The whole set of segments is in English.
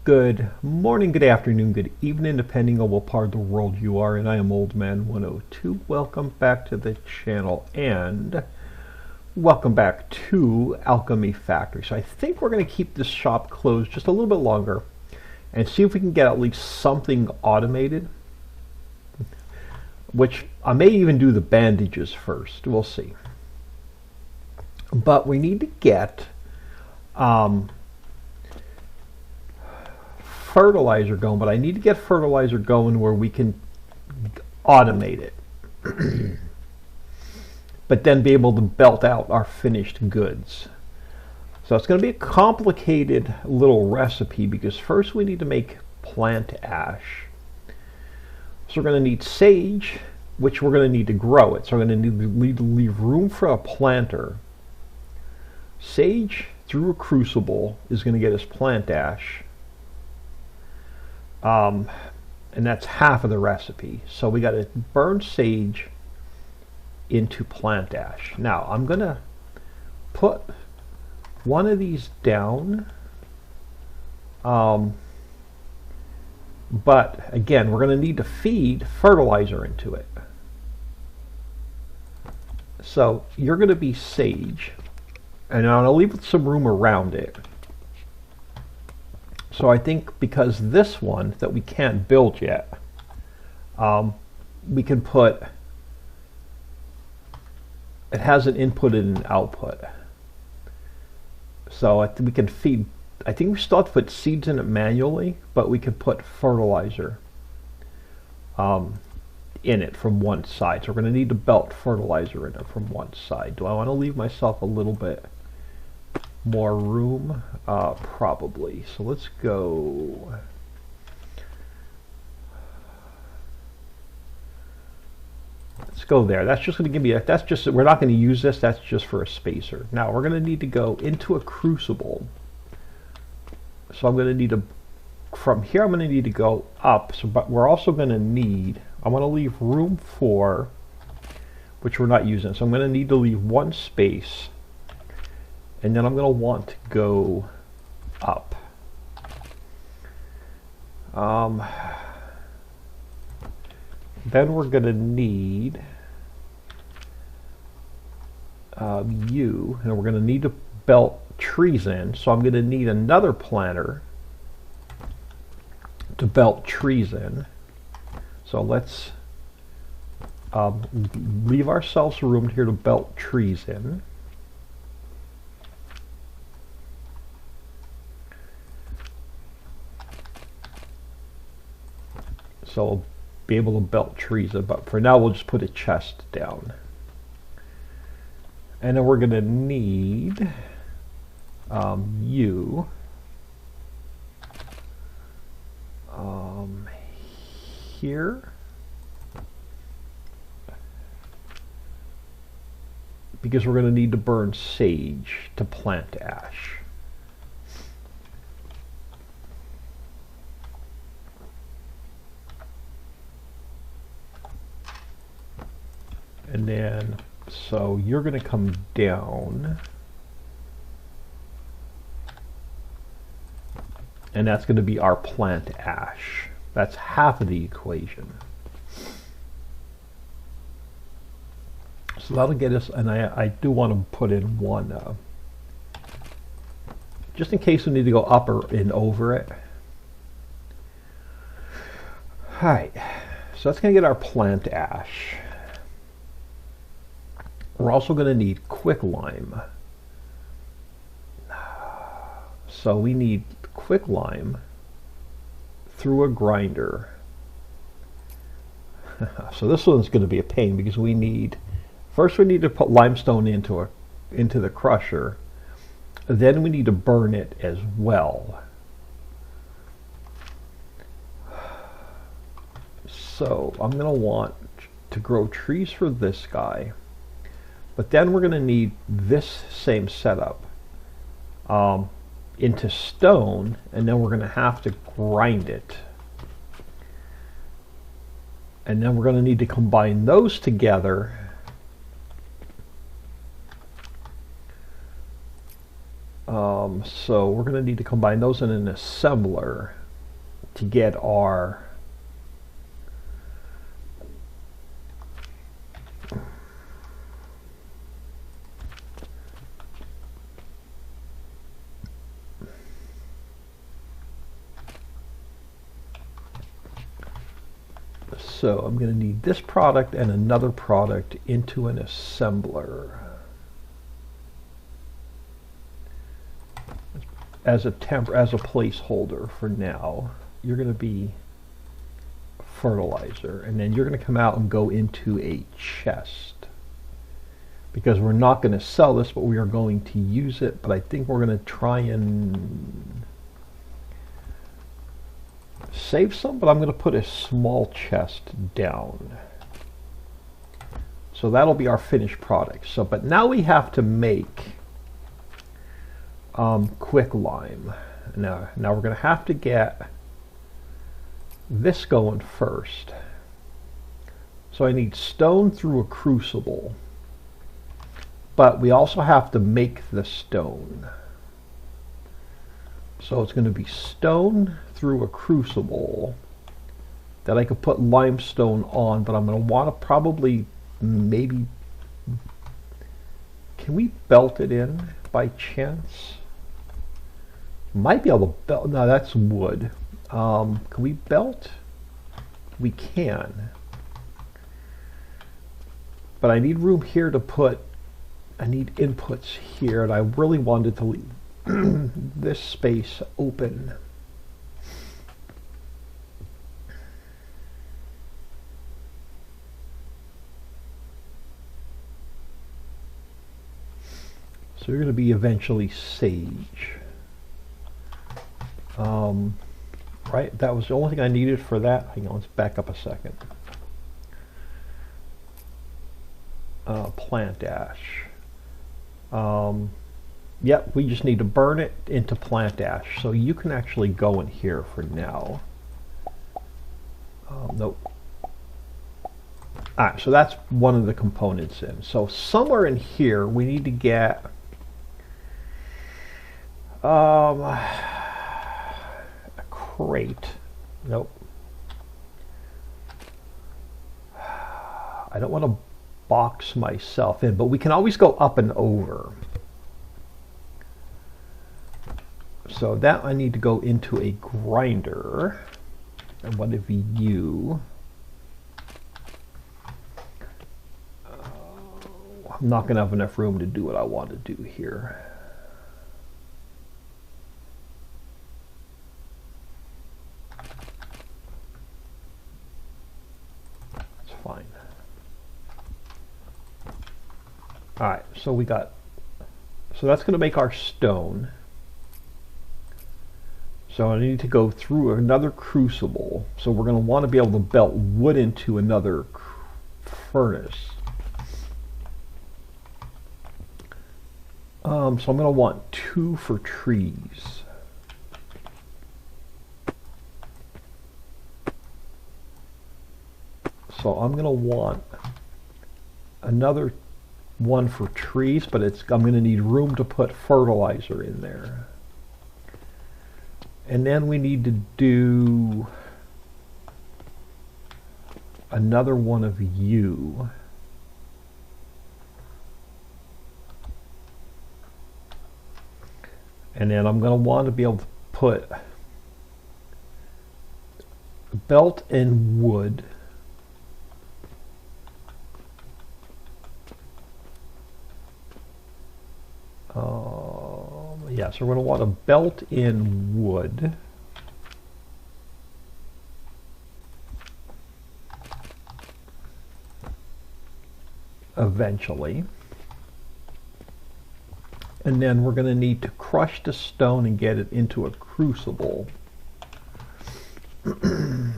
Good morning, good afternoon, good evening, depending on what part of the world you are. And I am Old Man 102. Welcome back to the channel and welcome back to Alchemy Factory. So I think we're going to keep this shop closed just a little bit longer and see if we can get at least something automated. Which I may even do the bandages first. We'll see. But we need to get fertilizer going, but I need to get fertilizer going where we can automate it. But then be able to belt out our finished goods. So it's going to be a complicated little recipe because first we need to make plant ash. So we're going to need sage, which we're going to need to grow it. So we're going to need to leave room for a planter. Sage through a crucible is going to get us plant ash. And that's half of the recipe. So we got to burn sage into plant ash. Now I'm going to put one of these down. But again, we're going to need to feed fertilizer into it. So you're going to be sage, and I'm going to leave some room around it. So I think because this one that we can't build yet, we can put, it has an input and an output. So we can feed, I think we still have to put seeds in it manually, but we can put fertilizer in it from one side. So we're going to need to belt fertilizer in it from one side. Do I want to leave myself a little bit more room? Probably. So let's go. Let's go there. That's just going to give me a, that's just, we're not going to use this, that's just for a spacer. Now we're going to need to go into a crucible. So I'm going to need to, from here I'm going to need to go up. So, but we're also going to need, I want to leave room for, which we're not using. So I'm going to need to leave one space. And then I'm going to want to go up. Then we're going to need you, and we're going to need to belt trees in. So I'm going to need another planter to belt trees in. So let's leave ourselves room here to belt trees in. So we'll be able to belt trees, but for now we'll just put a chest down. And then we're going to need you here, because we're going to need to burn sage to plant ash. And then, so you're going to come down, and that's going to be our plant ash. That's half of the equation. So that'll get us, and I do want to put in one, just in case we need to go up or in over it. Alright, so that's going to get our plant ash. We're also going to need quicklime. So we need quicklime through a grinder. So this one's going to be a pain because we need, first we need to put limestone into the crusher. Then we need to burn it as well. So I'm going to want to grow trees for this guy. But then we're going to need this same setup into stone, and then we're going to have to grind it. And then we're going to need to combine those together So we're going to need to combine those in an assembler to get our So I'm going to need this product and another product into an assembler as a placeholder for now. You're going to be fertilizer, and then you're going to come out and go into a chest, because we're not going to sell this, but we are going to use it. But I think we're going to try and save some, but I'm going to put a small chest down. So that'll be our finished product. So, but now we have to make quick lime. Now we're going to have to get this going first. So I need stone through a crucible, but we also have to make the stone. So it's going to be stone through a crucible that I could put limestone on, but I'm going to want to probably maybe, can we belt it in by chance? Might be able to belt. No, that's wood. Can we belt? We can. But I need room here to put, I need inputs here, and I really wanted to leave this space open. So you're going to be eventually sage. Right, that was the only thing I needed for that. Hang on, let's back up a second. Plant ash. Yep, we just need to burn it into plant ash. So you can actually go in here for now. Nope. Alright, so that's one of the components in. So somewhere in here we need to get a crate. Nope. I don't want to box myself in, but we can always go up and over. So that I need to go into a grinder. And what if you? I'm not going to have enough room to do what I want to do here. That's fine. All right, so we got, so that's going to make our stone. So I need to go through another crucible. So we're going to want to be able to belt wood into another furnace. So I'm going to want 2 for trees. So I'm going to want another 1 for trees, but I'm going to need room to put fertilizer in there. And then we need to do another one of you. And then I'm going to want to be able to put belt and wood. Yeah, so we're going to want a belt in wood. Eventually. And then we're going to need to crush the stone and get it into a crucible. And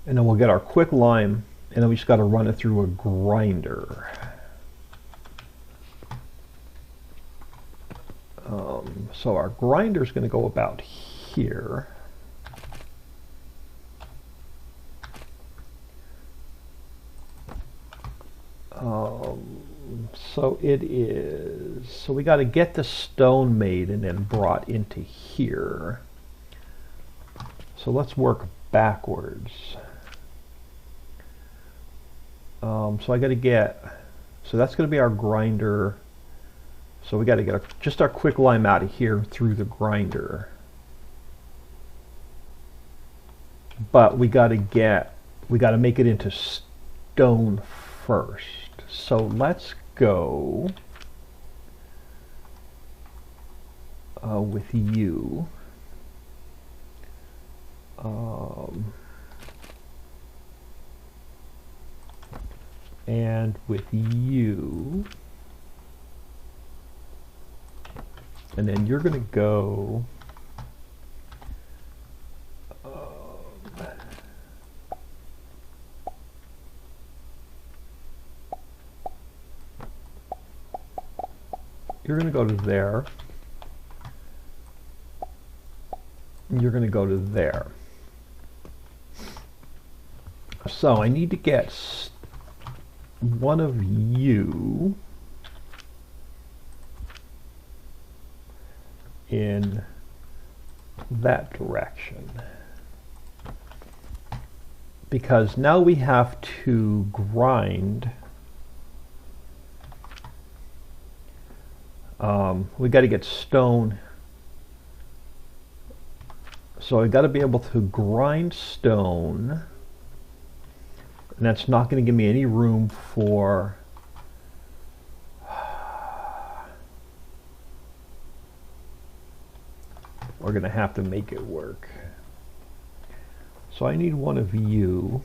then we'll get our quick lime, and then we just got to run it through a grinder. So our grinder is going to go about here. So it is, so we got to get the stone made and then brought into here. So let's work backwards. So I got to get, so that's going to be our grinder. So we got to get just our quick lime out of here through the grinder. But we got to make it into stone first. So let's go with you. And with you. And then you're going to go you're going to go to there. And you're going to go to there. So I need to get one of you in that direction, because now we have to grind. We got to get stone, so I got to be able to grind stone, and that's not going to give me any room for we're going to have to make it work. So I need one of you.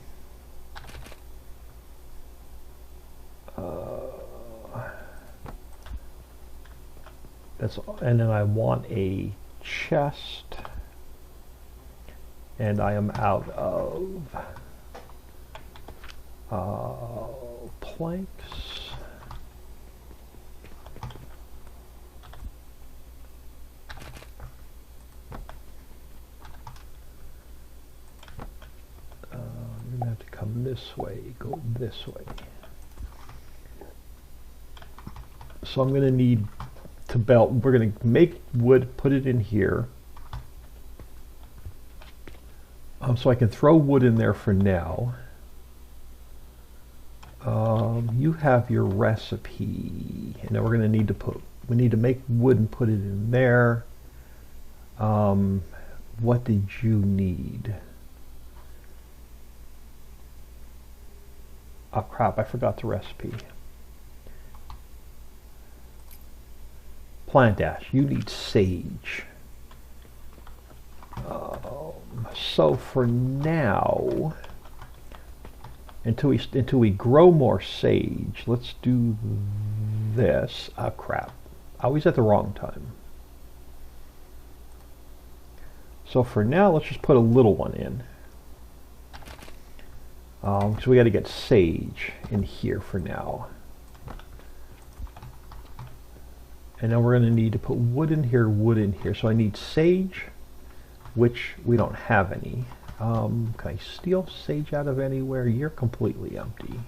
And then I want a chest. And I am out of planks. You're going to have to come this way, go this way. So I'm going to need to belt. We're going to make wood, put it in here. So I can throw wood in there for now. You have your recipe, and then we're going to need to we need to make wood and put it in there. What did you need? Oh crap, I forgot the recipe. Plant ash, you need sage. So for now, until we grow more sage, let's do this. Ah crap, I always at the wrong time. So for now, let's just put a little one in. So we got to get sage in here for now. And then we're going to need to put wood in here, wood in here. So I need sage, which we don't have any. Can I steal sage out of anywhere? You're completely empty.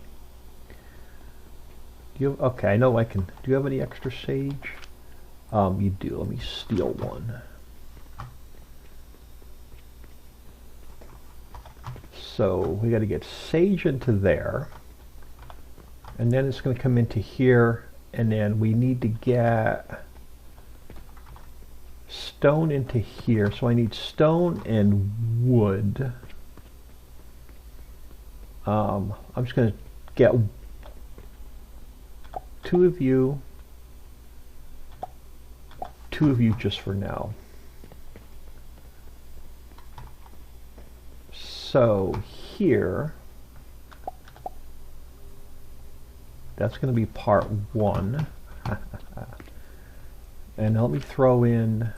Do you have, okay, I know I can. Do you have any extra sage? You do. Let me steal one. So we got to get sage into there. And then it's going to come into here. And then we need to get stone into here. So I need stone and wood. I'm just going to get two of you just for now. So here, that's going to be part one. And let me throw in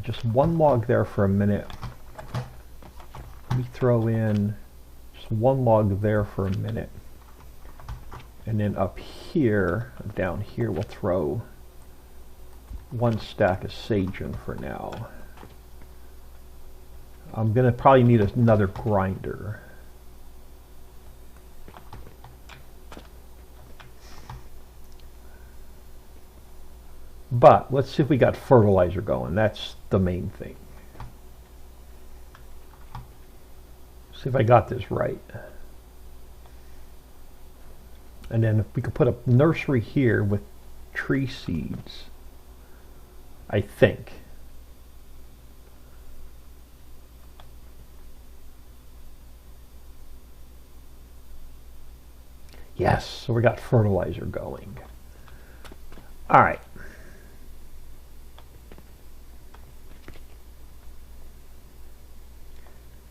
just one log there for a minute. Let me throw in just one log there for a minute. And then up here, down here, we'll throw one stack of sage in for now. I'm going to probably need another grinder. But let's see if we got fertilizer going. That's the main thing. See if I got this right. And then if we could put a nursery here with tree seeds, I think. Yes, so we got fertilizer going. All right.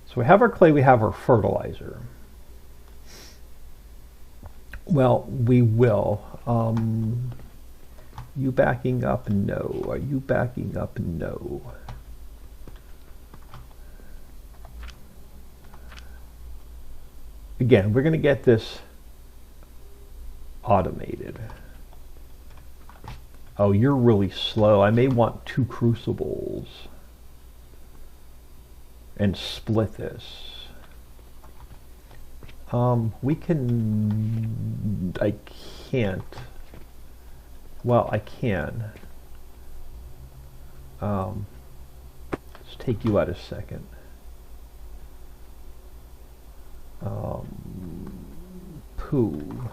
So we have our clay, we have our fertilizer. Well, we will. You backing up? No. Are you backing up? No. Again, we're going to get this automated. Oh, you're really slow. I may want 2 crucibles and split this. We can... I can't. Well, I can. Let's take you out a second. Poo.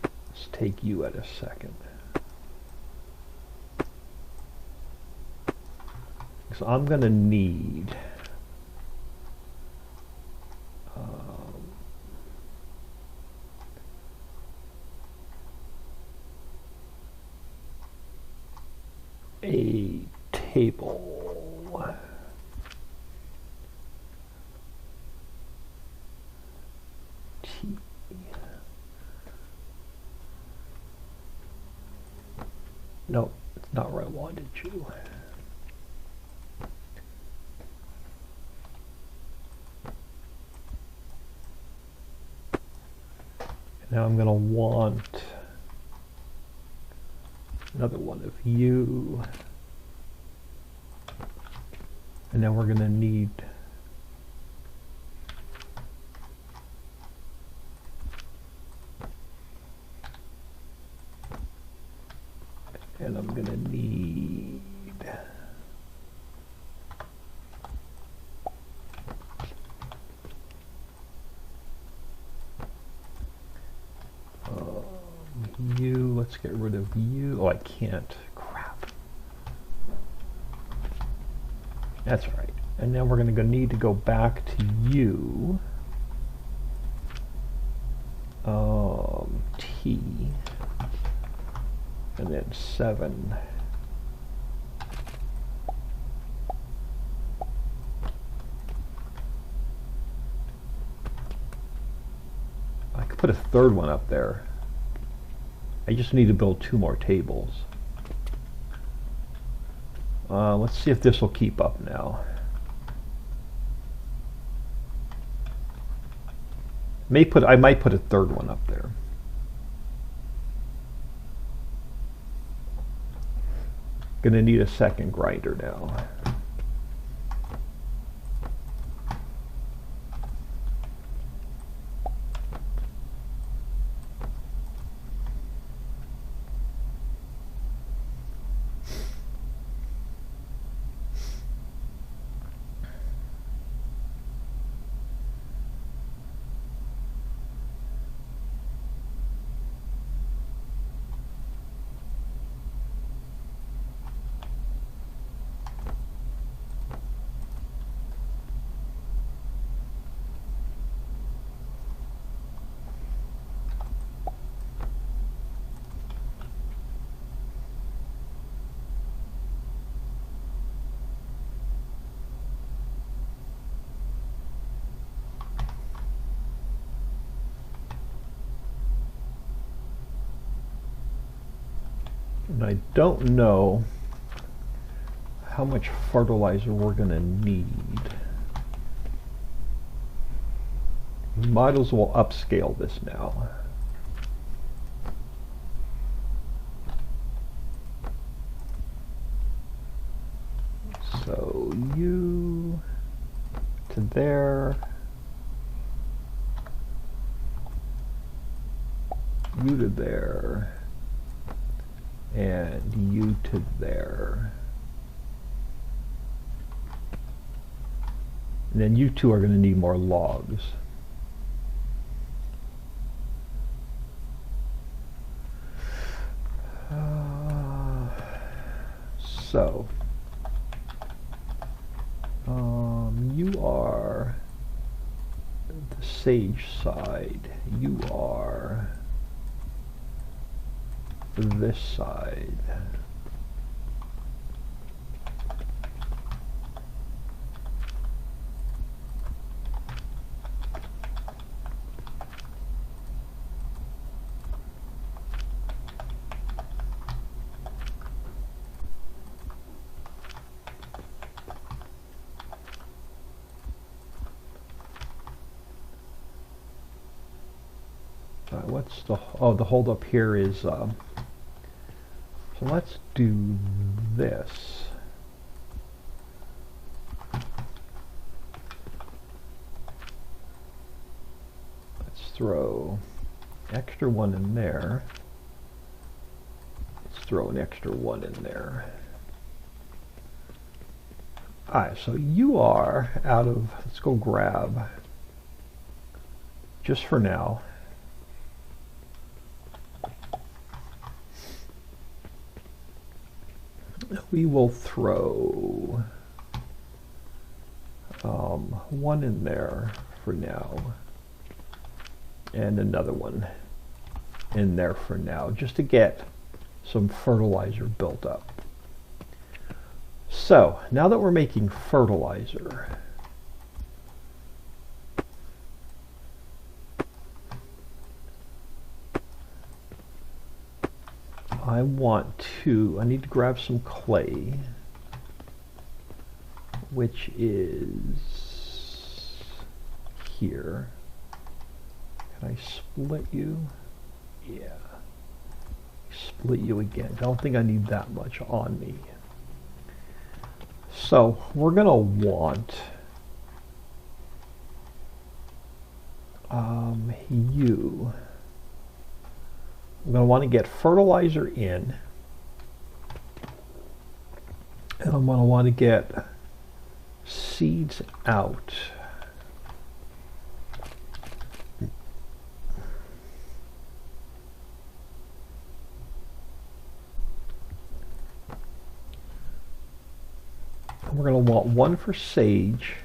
Let's take you out a second. So I'm going to need a table. T. No, it's not where I wanted you. Now I'm going to want another one of you. And then we're going to need and I'm going to need you. Let's get rid of you. Oh, I can't. Crap. That's right. And then we're going to need to go back to you. T. And then 7. I could put a third one up there. I just need to build 2 more tables. Let's see if this will keep up now. I might put a third one up there. Gonna need a second grinder now. And I don't know how much fertilizer we're going to need. We might as well upscale this now. So you to there. you to there, and you to there. And then you two are going to need more logs. So, you are the sage side. You are this side. What's the, oh, the hold up here is, so let's do this. Let's throw extra one in there. Let's throw an extra one in there. Alright, so you are out of, let's go grab, just for now, we will throw one in there for now and another one in there for now, just to get some fertilizer built up. So now that we're making fertilizer, I need to grab some clay, which is here. Can I split you? Yeah. Split you again. I don't think I need that much on me. So we're going to want you. I'm going to want to get fertilizer in, and I'm going to want to get seeds out. And we're going to want one for sage.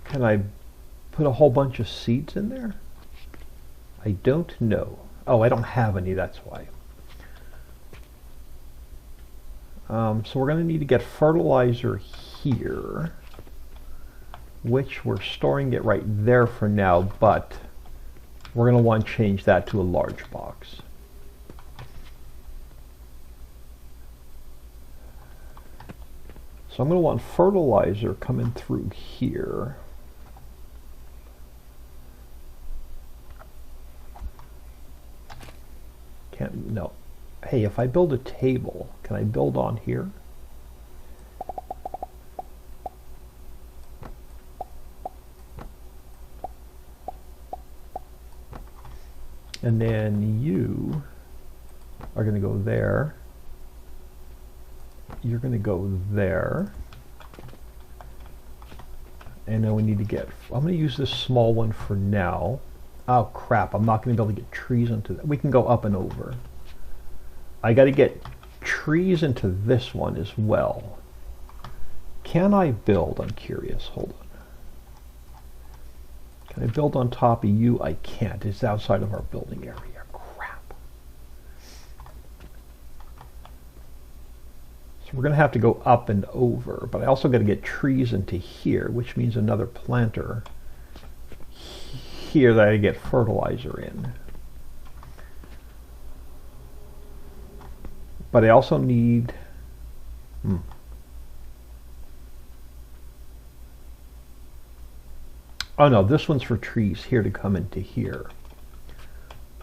Can I put a whole bunch of seeds in there? I don't know. Oh, I don't have any, that's why. So we're going to need to get fertilizer here, which we're storing it right there for now, but we're going to want to change that to a large box. So I'm going to want fertilizer coming through here. No. Hey, if I build a table, can I build on here? And then you are going to go there. You're going to go there. And then we need to get, I'm going to use this small one for now. Oh crap, I'm not going to be able to get trees into that. We can go up and over. I got to get trees into this one as well. Can I build? I'm curious. Hold on. Can I build on top of you? I can't. It's outside of our building area. Crap. So we're going to have to go up and over. But I also got to get trees into here, which means another planter here that I get fertilizer in. But I also need oh no, this one's for trees here to come into here.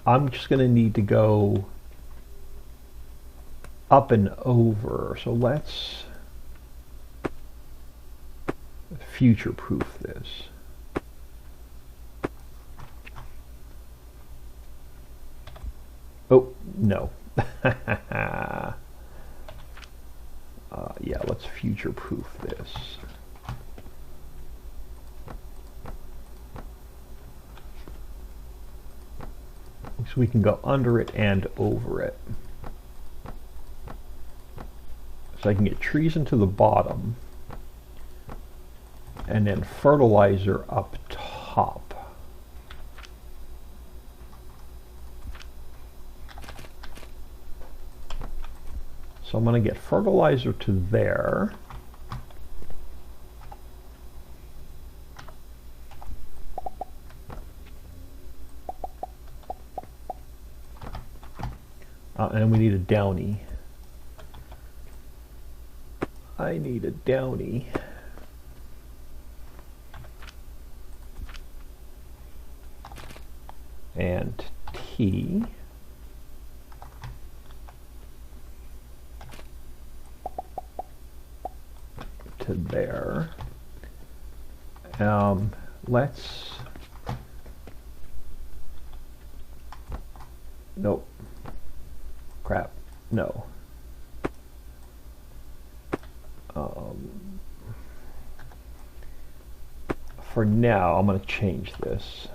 I'm just going to need to go up and over. So let's future-proof this. Oh, no. Yeah, let's future-proof this. So we can go under it and over it. So I can get trees into the bottom and then fertilizer up top. So I'm going to get fertilizer to there. And we need a downy. I need a downy. And T. To there. Let's. Nope. Crap. No. For now, I'm going to change this.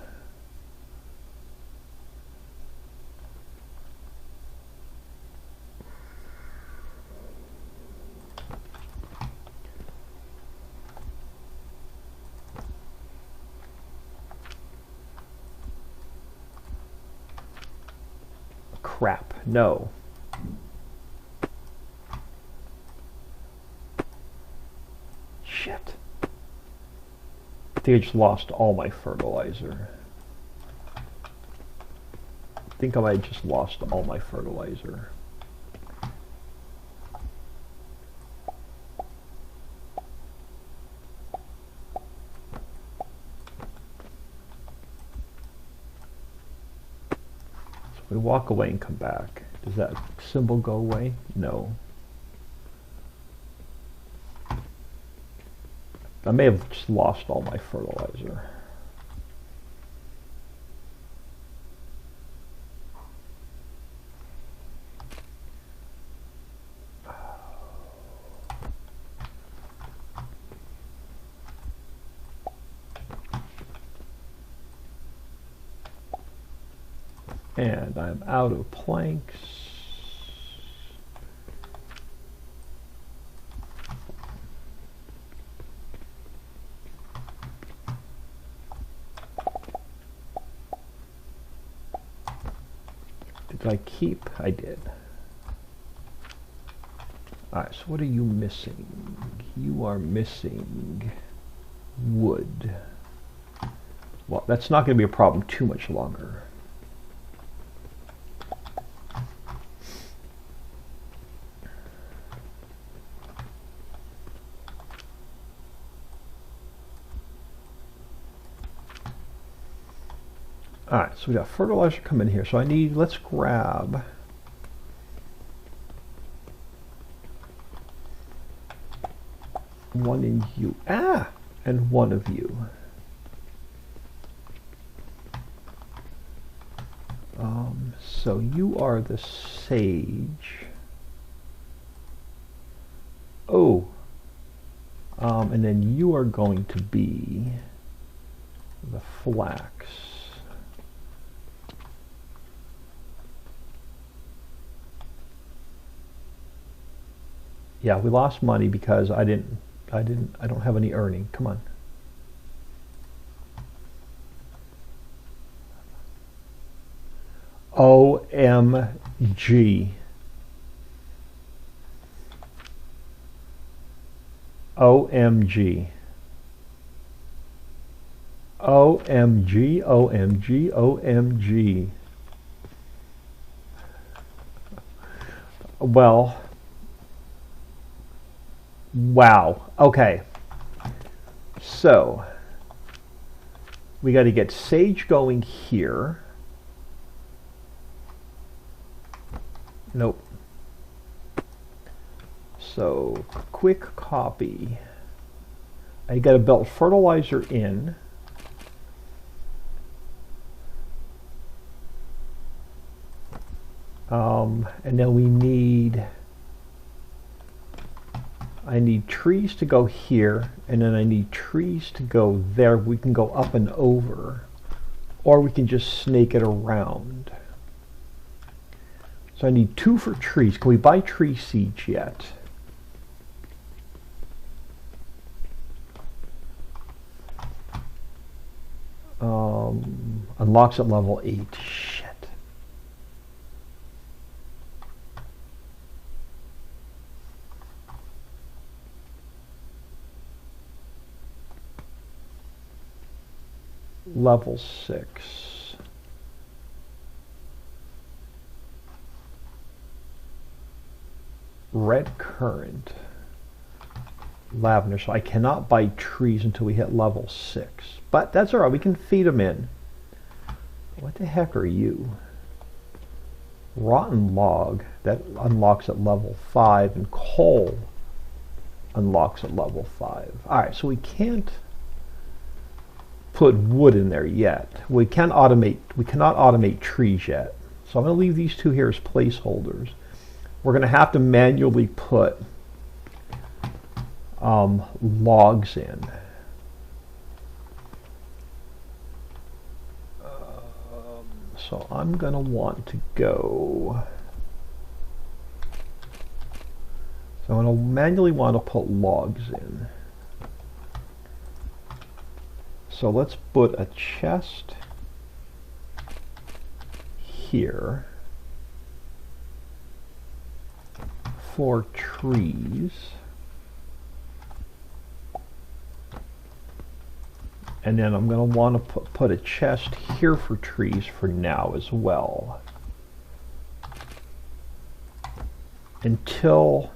Crap. No. Shit. I think I just lost all my fertilizer. I think I might have just lost all my fertilizer. So we walk away and come back. Does that symbol go away? No. I may have just lost all my fertilizer. And I'm out of planks. Did I keep? I did. Alright, so what are you missing? You are missing wood. Well, that's not going to be a problem too much longer. Alright, so we got fertilizer coming here. So I need, let's grab one in you. And one of you. So you are the sage. Oh. And then you are going to be the flax. Yeah, we lost money because I don't have any earning. Come on. OMG. OMG. OMG, OMG, OMG. Well, wow. Okay. So, we got to get sage going here. Nope. So quick copy. I got to build fertilizer in. And then we need, I need trees to go here, and then I need trees to go there. We can go up and over, or we can just snake it around. So I need 2 for trees. Can we buy tree seeds yet? Unlocks at level 8. Shit. Level 6. Red currant. Lavender. So I cannot buy trees until we hit level 6. But that's alright, we can feed them in. What the heck are you? Rotten log. That unlocks at level 5, and coal unlocks at level 5. Alright, so we can't put wood in there yet. We cannot automate trees yet. So I'm going to leave these 2 here as placeholders. We're going to have to manually put logs in. So I'm going to want to go. So I'm going to manually want to put logs in. So let's put a chest here for trees. And then I'm going to want to put a chest here for trees for now as well. Until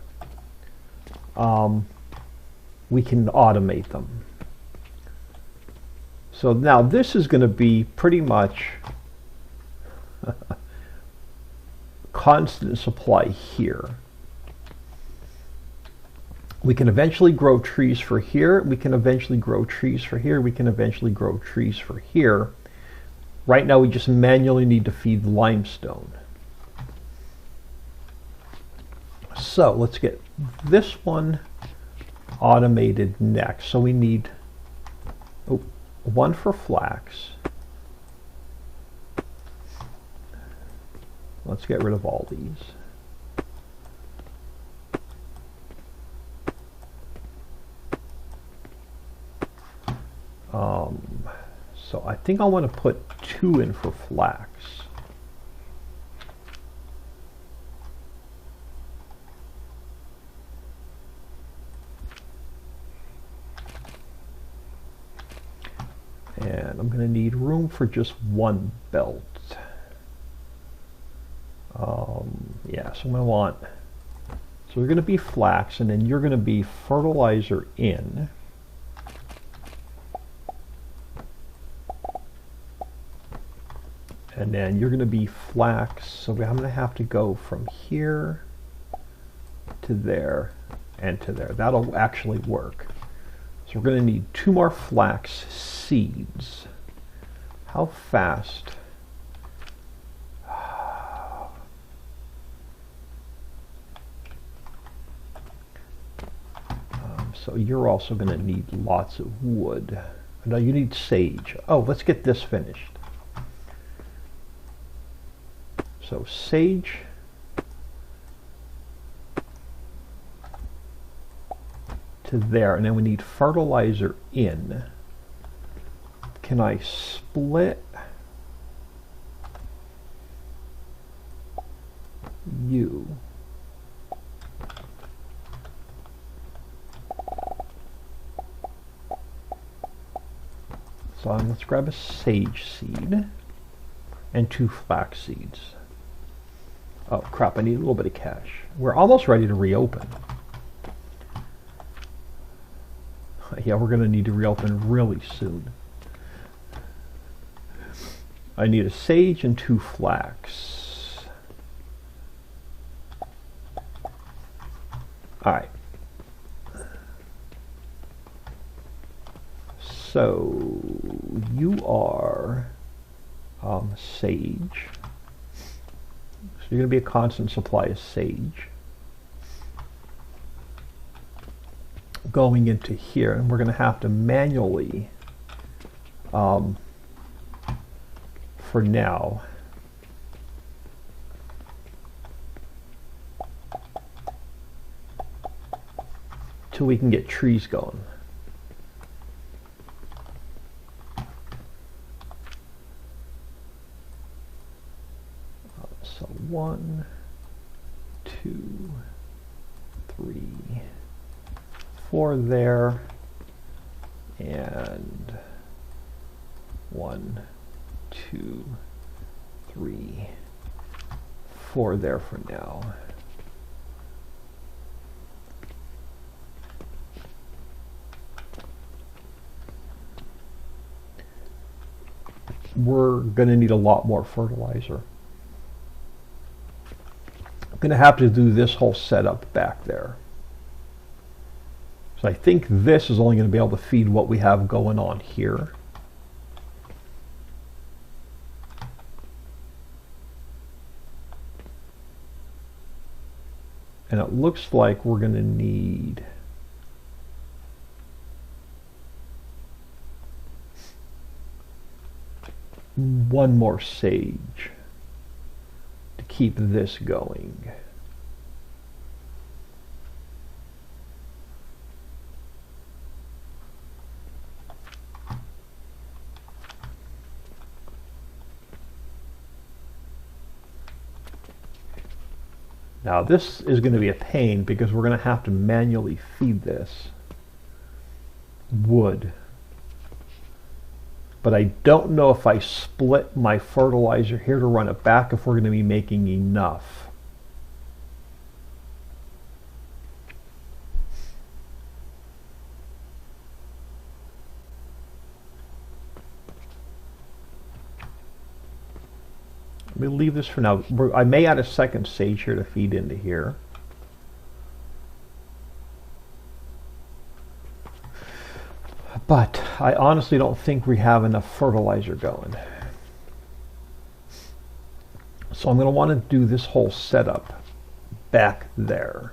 we can automate them. So now this is going to be pretty much constant supply here. We can eventually grow trees for here. We can eventually grow trees for here. We can eventually grow trees for here. Right now we just manually need to feed limestone. So let's get this one automated next. So we need 1 for flax. Let's get rid of all these. So I think I want to put 2 in for flax. And I'm going to need room for just 1 belt. Yeah, so I'm going to want, so you're going to be flax, and then you're going to be fertilizer in. And then you're going to be flax, so I'm going to have to go from here to there and to there. That'll actually work. So we're going to need 2 more flax seeds. How fast? So you're also going to need lots of wood. No, you need sage. Oh, let's get this finished. So sage to there, and then we need fertilizer in. Can I split you? So let's grab a sage seed and 2 flax seeds. Oh crap, I need a little bit of cash. We're almost ready to reopen. Yeah, we're going to need to reopen really soon. I need a sage and 2 flax. All right. So you are sage. So you're going to be a constant supply of sage. Going into here, and we're going to have to manually, for now, till we can get trees going. So 1, 2, 3, 4 there, and 1, 2, 3, 4 there for now. We're going to need a lot more fertilizer. I'm going to have to do this whole setup back there. So I think this is only going to be able to feed what we have going on here. And it looks like we're going to need one more sage to keep this going. Now this is going to be a pain because we're going to have to manually feed this wood. But I don't know if I split my fertilizer here to run it back if we're going to be making enough. Let me leave this for now. I may add a second sage here to feed into here. But I honestly don't think we have enough fertilizer going. So I'm going to want to do this whole setup back there.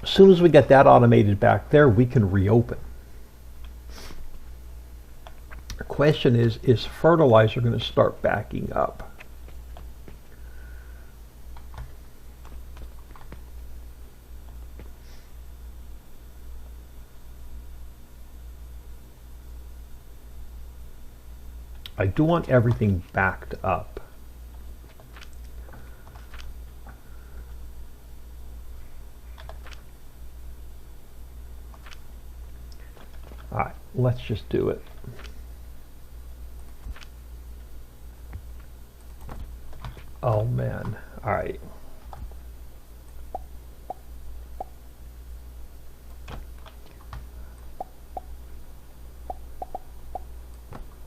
As soon as we get that automated back there, we can reopen. The question is fertilizer going to start backing up? I do want everything backed up. All right, let's just do it. Oh man, all right.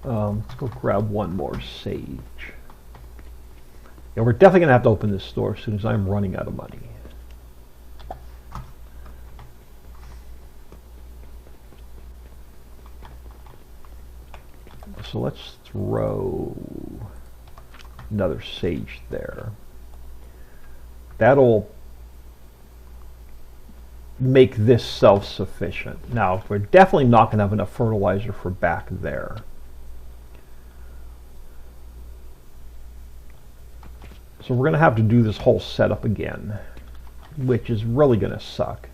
Let's go grab one more sage. Yeah, we're definitely gonna have to open this store as soon as I'm running out of money. So let's throw another sage there. That'll make this self-sufficient. Now, we're definitely not going to have enough fertilizer for back there. So we're going to have to do this whole setup again, which is really going to suck.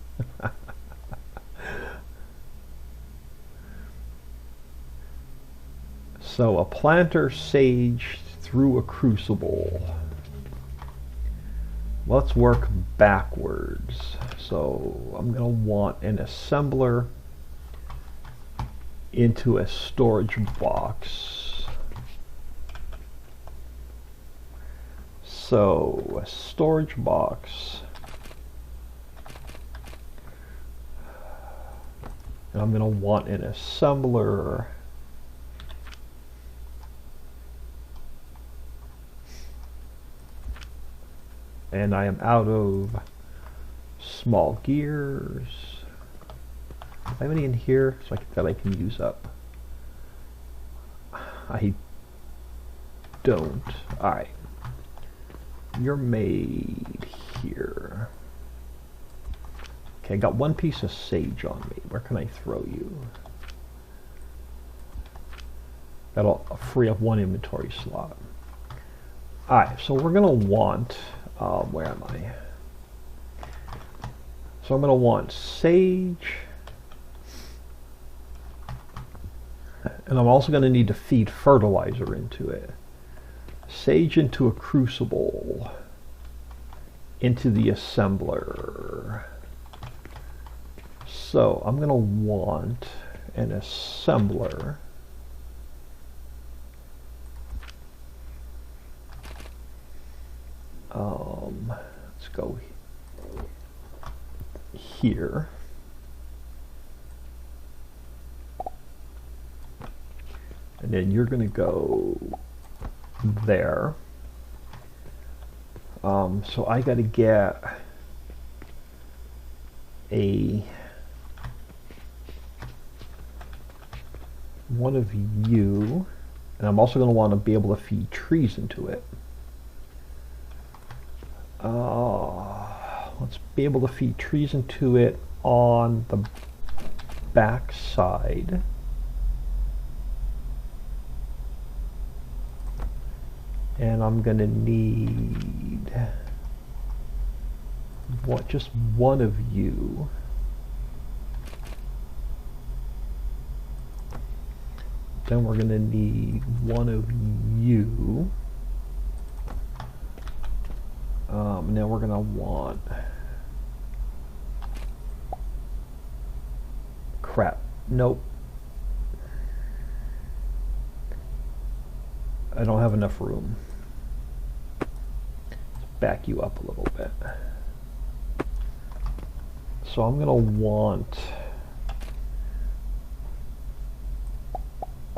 So a planter sage through a crucible. Let's work backwards. So I'm going to want an assembler into a storage box. So a storage box And I'm going to want an assembler. And I am out of small gears. Do I have any in here that I can use up? I don't. Alright. You're made here. Okay, I got one piece of sage on me. Where can I throw you? That'll free up one inventory slot. Alright, so we're going to want... where am I? So I'm going to want sage. And I'm also going to need to feed fertilizer into it. Sage into a crucible. Into the assembler. So I'm going to want an assembler. Let's go here. And then you're going to go there. So I got to get one of you, and I'm also going to want to be able to feed trees into it. Let's be able to feed trees into it on the back side. And I'm going to need just one of you. Then we're going to need one of you. And then we're going to want... Crap. Nope. I don't have enough room. Let's back you up a little bit. So I'm going to want...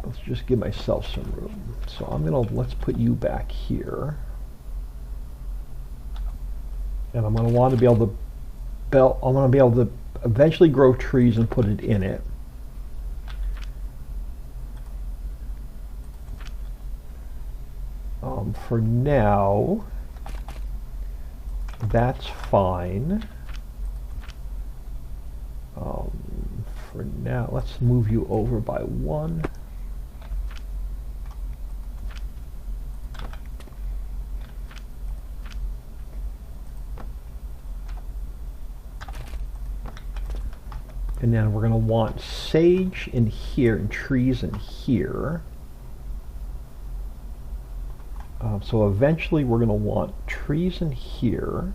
Let's just give myself some room. So I'm going to... Let's put you back here. And I'm going to want to be able to... I want to be able to eventually grow trees and put it in it. For now, that's fine. For now, let's move you over by one. And then we're going to want sage in here and trees in here. So eventually we're going to want trees in here.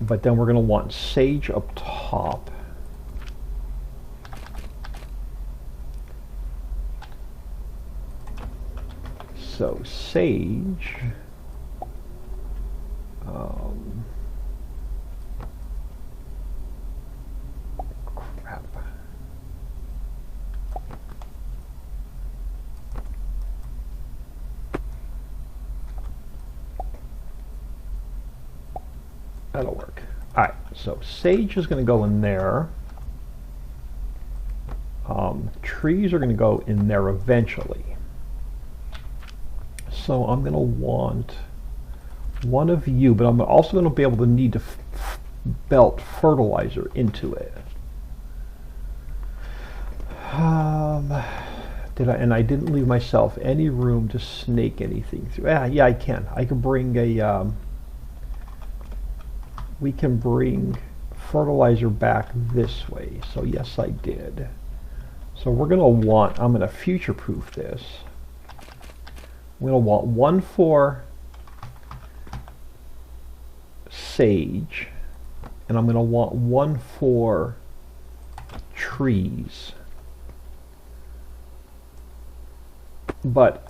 But then we're going to want sage up top. So sage... crap. That'll work. Alright, so sage is going to go in there. Trees are going to go in there eventually. So I'm going to want one of you, but I'm also going to be able to need to belt fertilizer into it. And I didn't leave myself any room to snake anything through. Yeah, I can. I can bring a... we can bring fertilizer back this way. So yes, I did. So we're going to want... I'm going to future-proof this. I'm going to want one for sage, and I'm going to want one for trees. But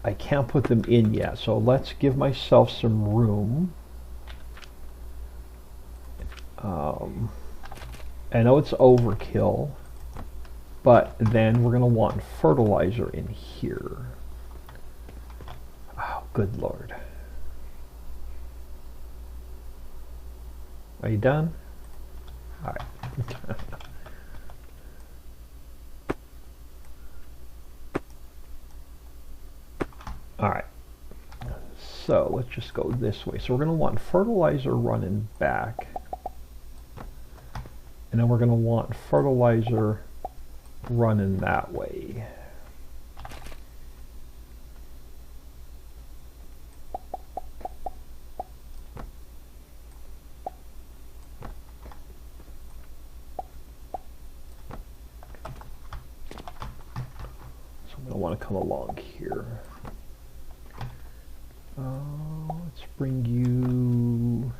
I can't put them in yet, so let's give myself some room. I know it's overkill, but then we're going to want fertilizer in here. Oh, good Lord. Are you done? All right. All right. So let's just go this way. So we're going to want fertilizer running back. And then we're going to want fertilizer running that way. So I'm going to want to come along here. Let's bring you...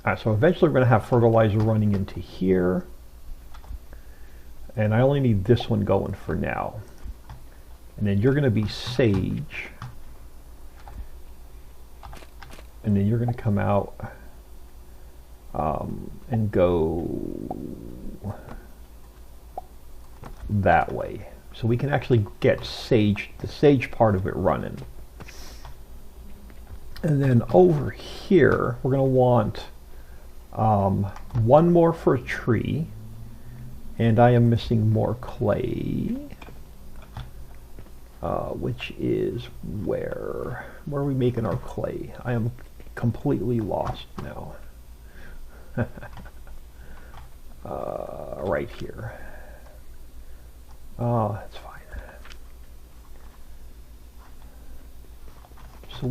Alright, so eventually we're going to have fertilizer running into here. And I only need this one going for now. And then you're going to be sage. And then you're going to come out and go that way. So we can actually get sage, the sage part of it running. And then over here, we're going to want one more for a tree, and I am missing more clay, which is where are we making our clay? I am completely lost now. Right here. Oh, that's fine. So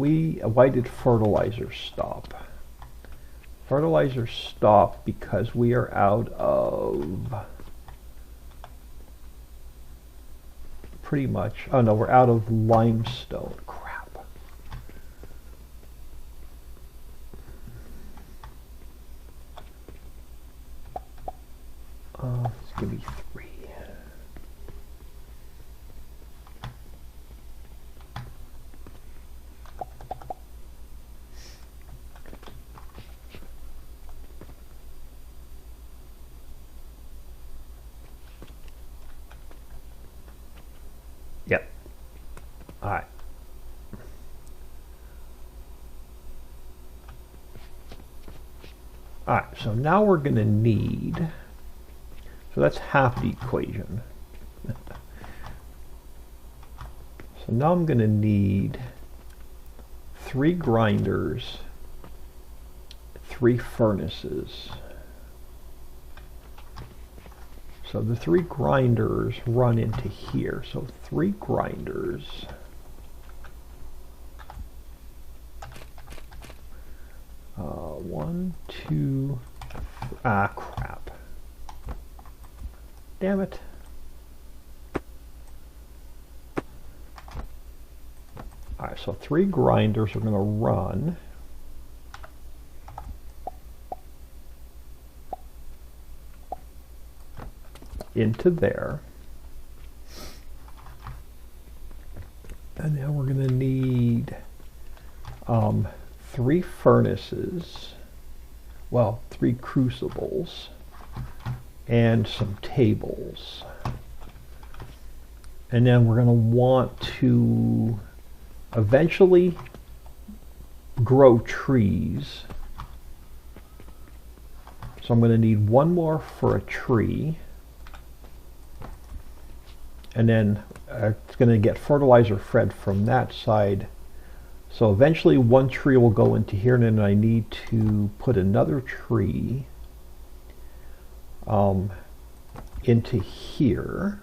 why did fertilizer stop? Fertilizer stopped because we are out of pretty much, oh no, we're out of limestone. Crap. Let's give me 3. Yep. All right. All right, so now we're going to need, so that's half the equation. So now I'm going to need 3 grinders, 3 furnaces. So the 3 grinders run into here. So 3 grinders. One, two, crap. Damn it. Alright, so 3 grinders are going to run. Into there. And now we're going to need 3 furnaces, well, 3 crucibles, and some tables. And then we're going to want to eventually grow trees. So I'm going to need 1 more for a tree. And then it's going to get fertilizer fed from that side. So eventually 1 tree will go into here, and then I need to put another tree into here.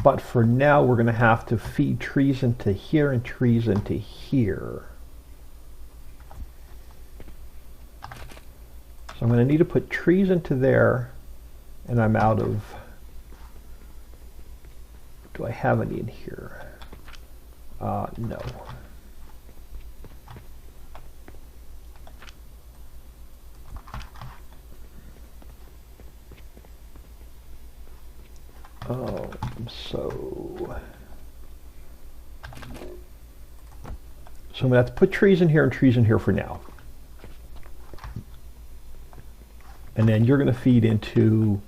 But for now, we're going to have to feed trees into here and trees into here. So I'm going to need to put trees into there, and I'm out of... Do I have any in here? No. So I'm going to have to put trees in here and trees in here for now. And then you're going to feed into,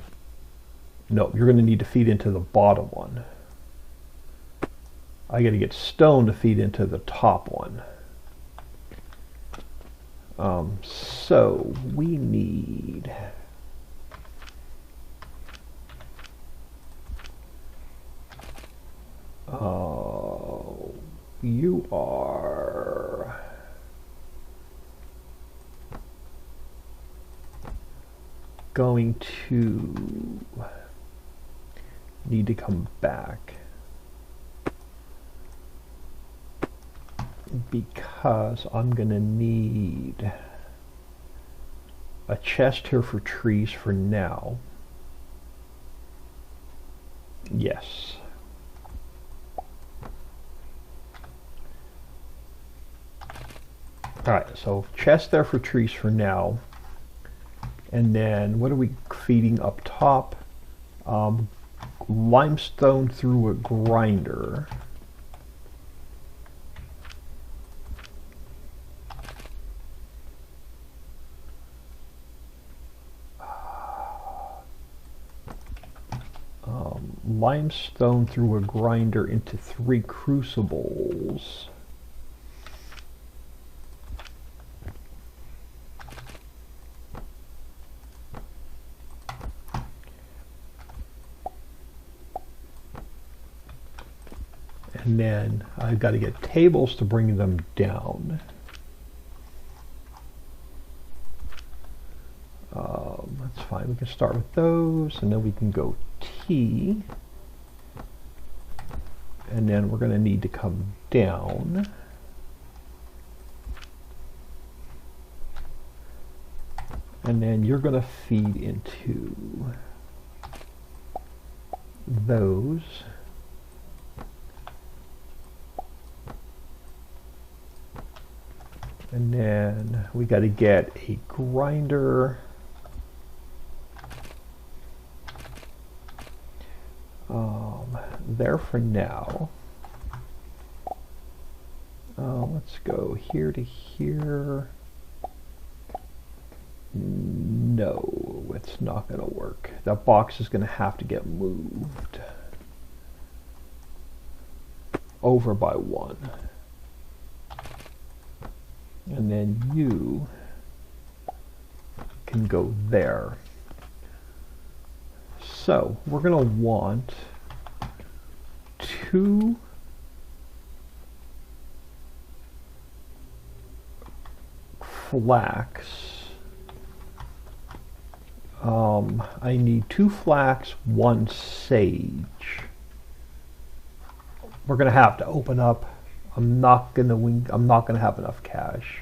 no, you're going to need to feed into the bottom one. I got to get stone to feed into the top one. So we need you are going to need to come back because I'm going to need a chest here for trees for now. Yes. Alright, so chest there for trees for now. And then what are we feeding up top? Limestone through a grinder. Limestone through a grinder into 3 crucibles. And then I've got to get tables to bring them down. That's fine. We can start with those, and then we can go T. And then we're going to need to come down. And then you're going to feed into those. And then we got to get a grinder. There for now. Let's go here to here. No, it's not going to work. That box is going to have to get moved over by 1. And then you can go there. So we're going to want 2 flax. I need 2 flax, 1 sage. We're going to have to open up. I'm not going to have enough cash.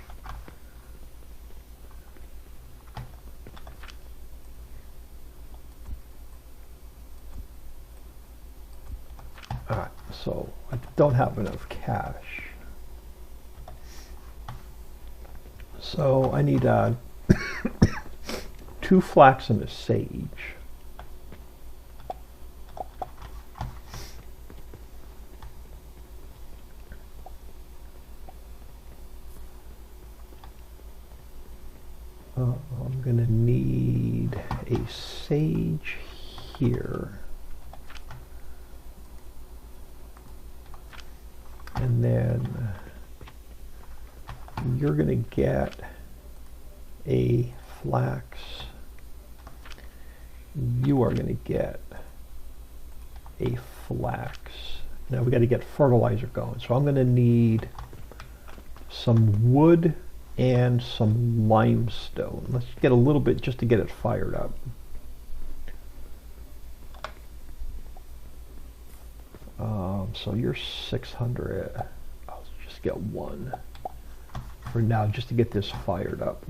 Alright, so I don't have enough cash. So I need 2 flax and a sage. I'm going to need a sage here. And then you're going to get a flax. You are going to get a flax. Now we got to get fertilizer going. So I'm going to need some wood and some limestone. Let's get a little bit just to get it fired up. So you're 600. I'll just get 1 for now just to get this fired up.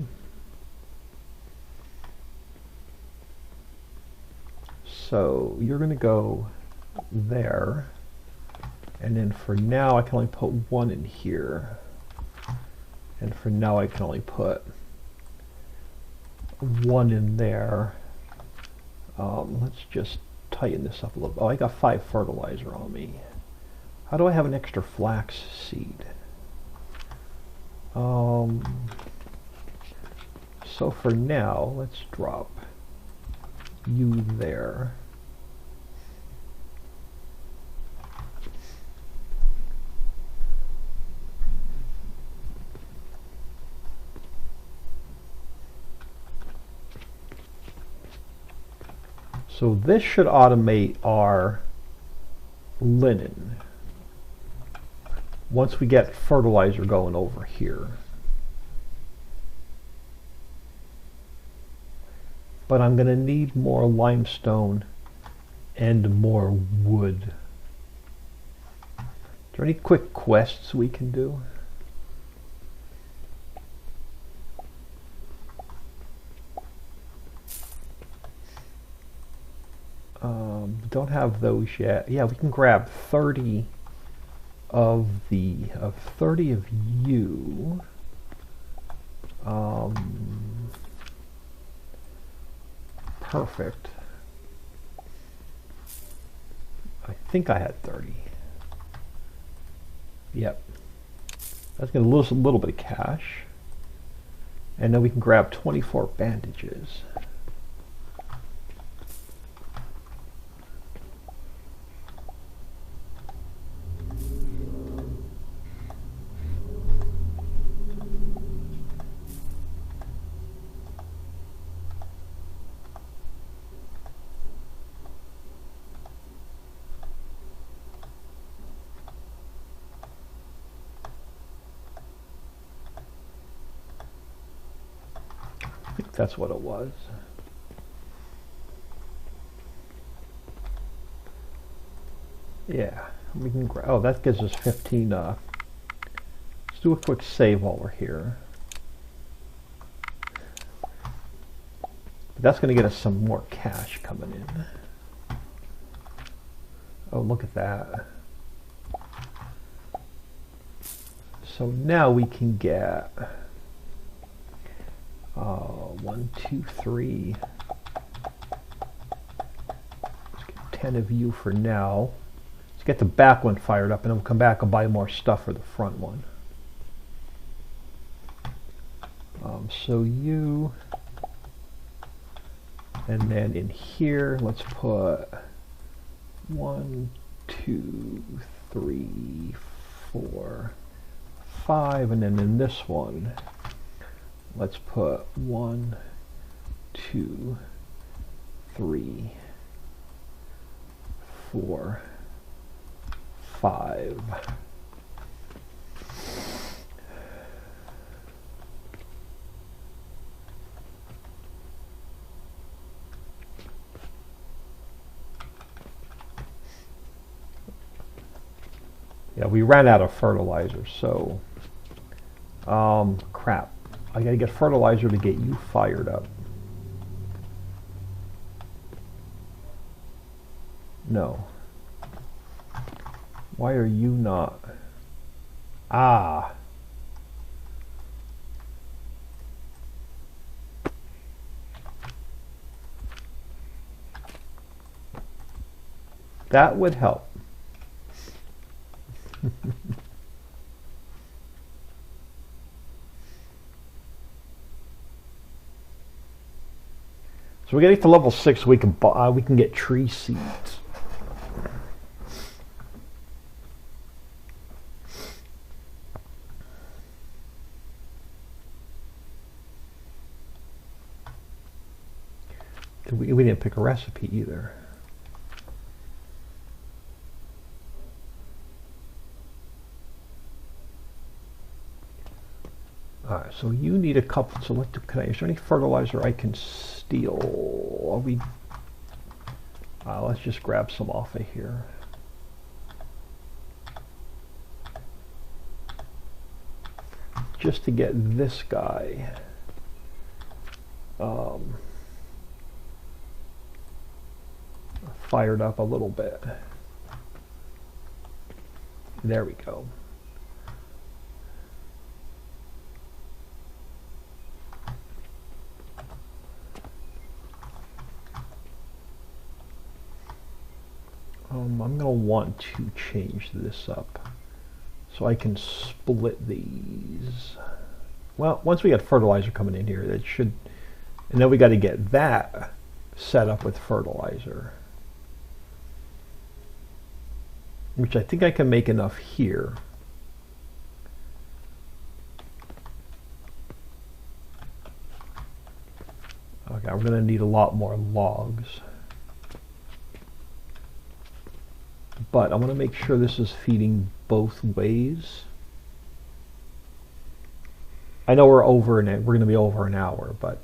So you're going to go there, and then for now I can only put 1 in here, and for now I can only put 1 in there. Let's just tighten this up a little bit. Oh, I got 5 fertilizer on me. How do I have an extra flax seed? So for now, let's drop you there. So this should automate our linen once we get fertilizer going over here. But I'm going to need more limestone and more wood. Are there any quick quests we can do? Don't have those yet. Yeah, we can grab 30 of you. Perfect. I think I had 30. Yep. That's going to lose a little bit of cash. And then we can grab 24 bandages. I think that's what it was. Yeah, we can grab. Oh, that gives us 15. Let's do a quick save while we're here. But that's going to get us some more cash coming in. Oh, look at that. So now we can get 1, 2, 3. Let's get 10 of you for now. Let's get the back one fired up, and then we'll come back and buy more stuff for the front one. So you, and then in here, let's put 1, 2, 3, 4, 5, and then in this one, let's put 1, 2, 3, 4, 5. Yeah, we ran out of fertilizer, so crap. I gotta get fertilizer to get you fired up. No. Why are you not? Ah. That would help. So we gotta get to level 6. We can get tree seeds. We didn't pick a recipe either. Alright, so you need a couple. So is there any fertilizer I can steal? Let's just grab some off of here. Just to get this guy. Fired up a little bit. There we go. I'm going to want to change this up so I can split these. Well, once we got fertilizer coming in here, that should, and then we got to get that set up with fertilizer, which I think I can make enough here. Okay, we're going to need a lot more logs. But I want to make sure this is feeding both ways. I know we're going to be over an hour, but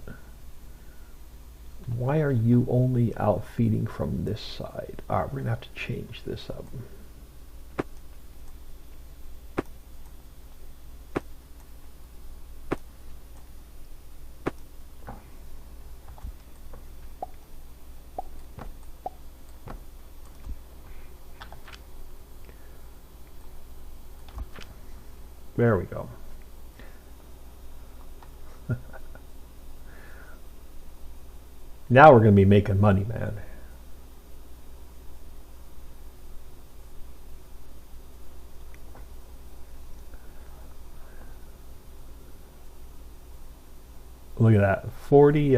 why are you only out feeding from this side? All right, we're going to have to change this up. There we go. Now we're going to be making money, man. Look at that. 40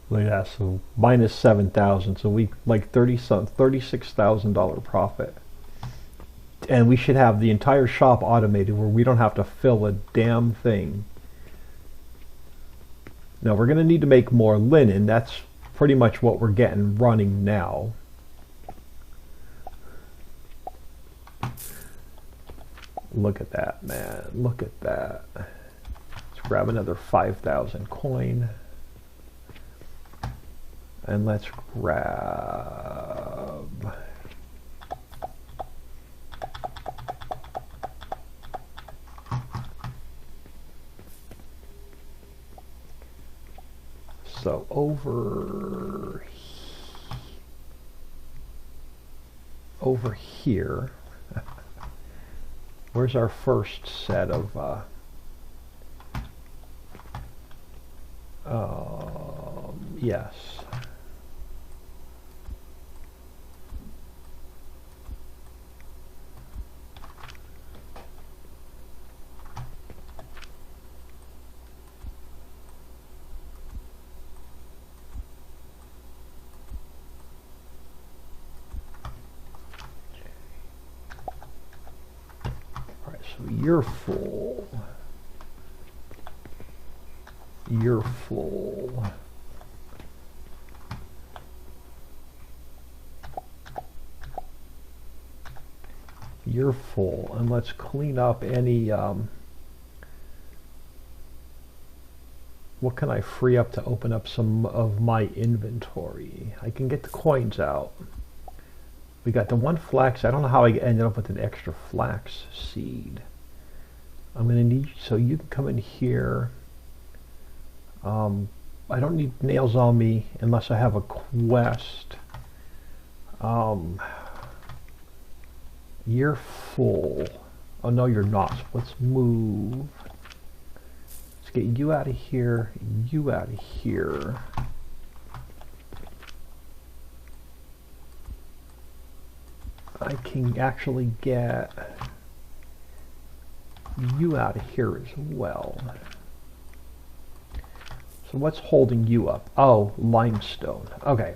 look at that. So minus 7,000. So we like $36,000 profit. And we should have the entire shop automated where we don't have to fill a damn thing. Now we're going to need to make more linen. That's pretty much what we're getting running now. Look at that, man. Look at that. Let's grab another 5,000 coin. And let's grab... So over here, where's our first set of yes. So you're full. You're full. You're full. And let's clean up any, what can I free up to open up some of my inventory? I can get the coins out. We got the one flax. I don't know how I ended up with an extra flax seed. I'm going to need, so you can come in here. I don't need nails on me unless I have a quest. You're full. Oh no, you're not. Let's move. Let's get you out of here. You out of here. I can actually get you out of here as well. So what's holding you up? Oh, limestone. Okay.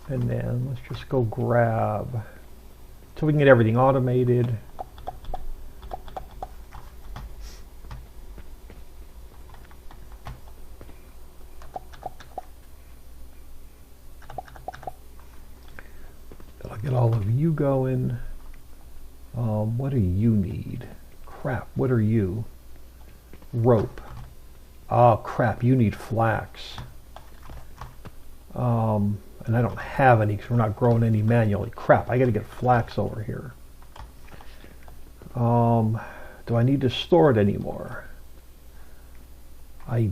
And then let's just go grab, so we can get everything automated. I'll get all of you going. What do you need? Crap, what are you? Rope. Oh crap, you need flax. And I don't have any because we're not growing any manually. Crap, I gotta get flax over here. Do I need to store it anymore? I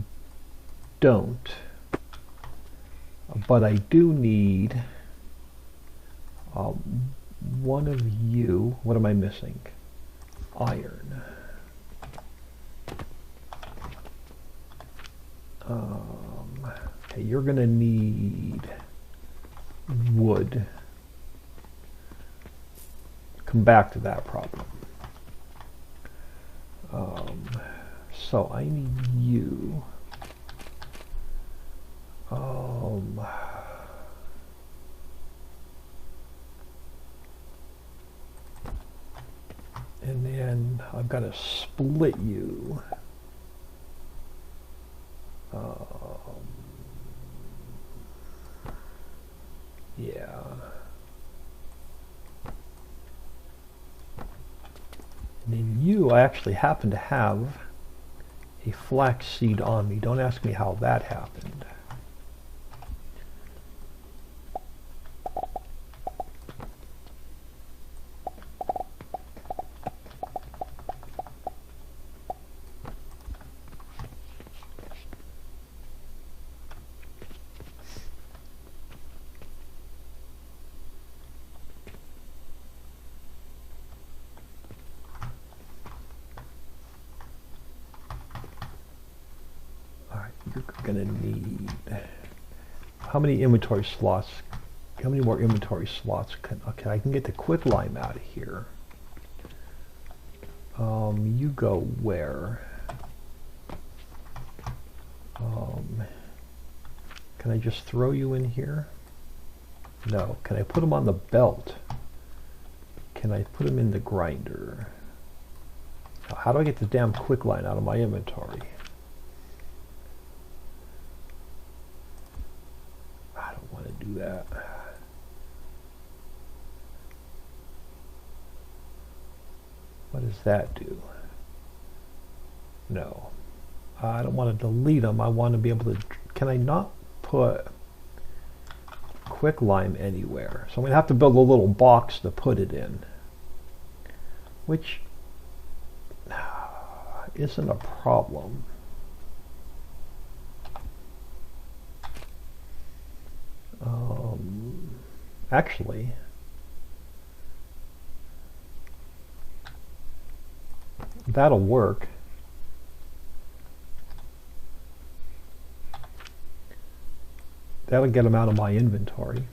don't. But I do need one of you. What am I missing? Iron. Okay, you're going to need wood. Come back to that problem. So I need you. And then I've got to split you. Yeah. And then you, I actually happen to have a flax seed on me. Don't ask me how that happened. You're gonna need, how many inventory slots, how many more inventory slots can, okay, I can get the quicklime out of here. You go where? Can I just throw you in here? No. Can I put them on the belt? Can I put them in the grinder? Now, how do I get the damn quicklime out of my inventory? Do that. What does that do? No. I don't want to delete them. I want to be able to, can I not put quicklime anywhere? So I'm going to have to build a little box to put it in, which isn't a problem. Actually, that'll work. That'll get them out of my inventory.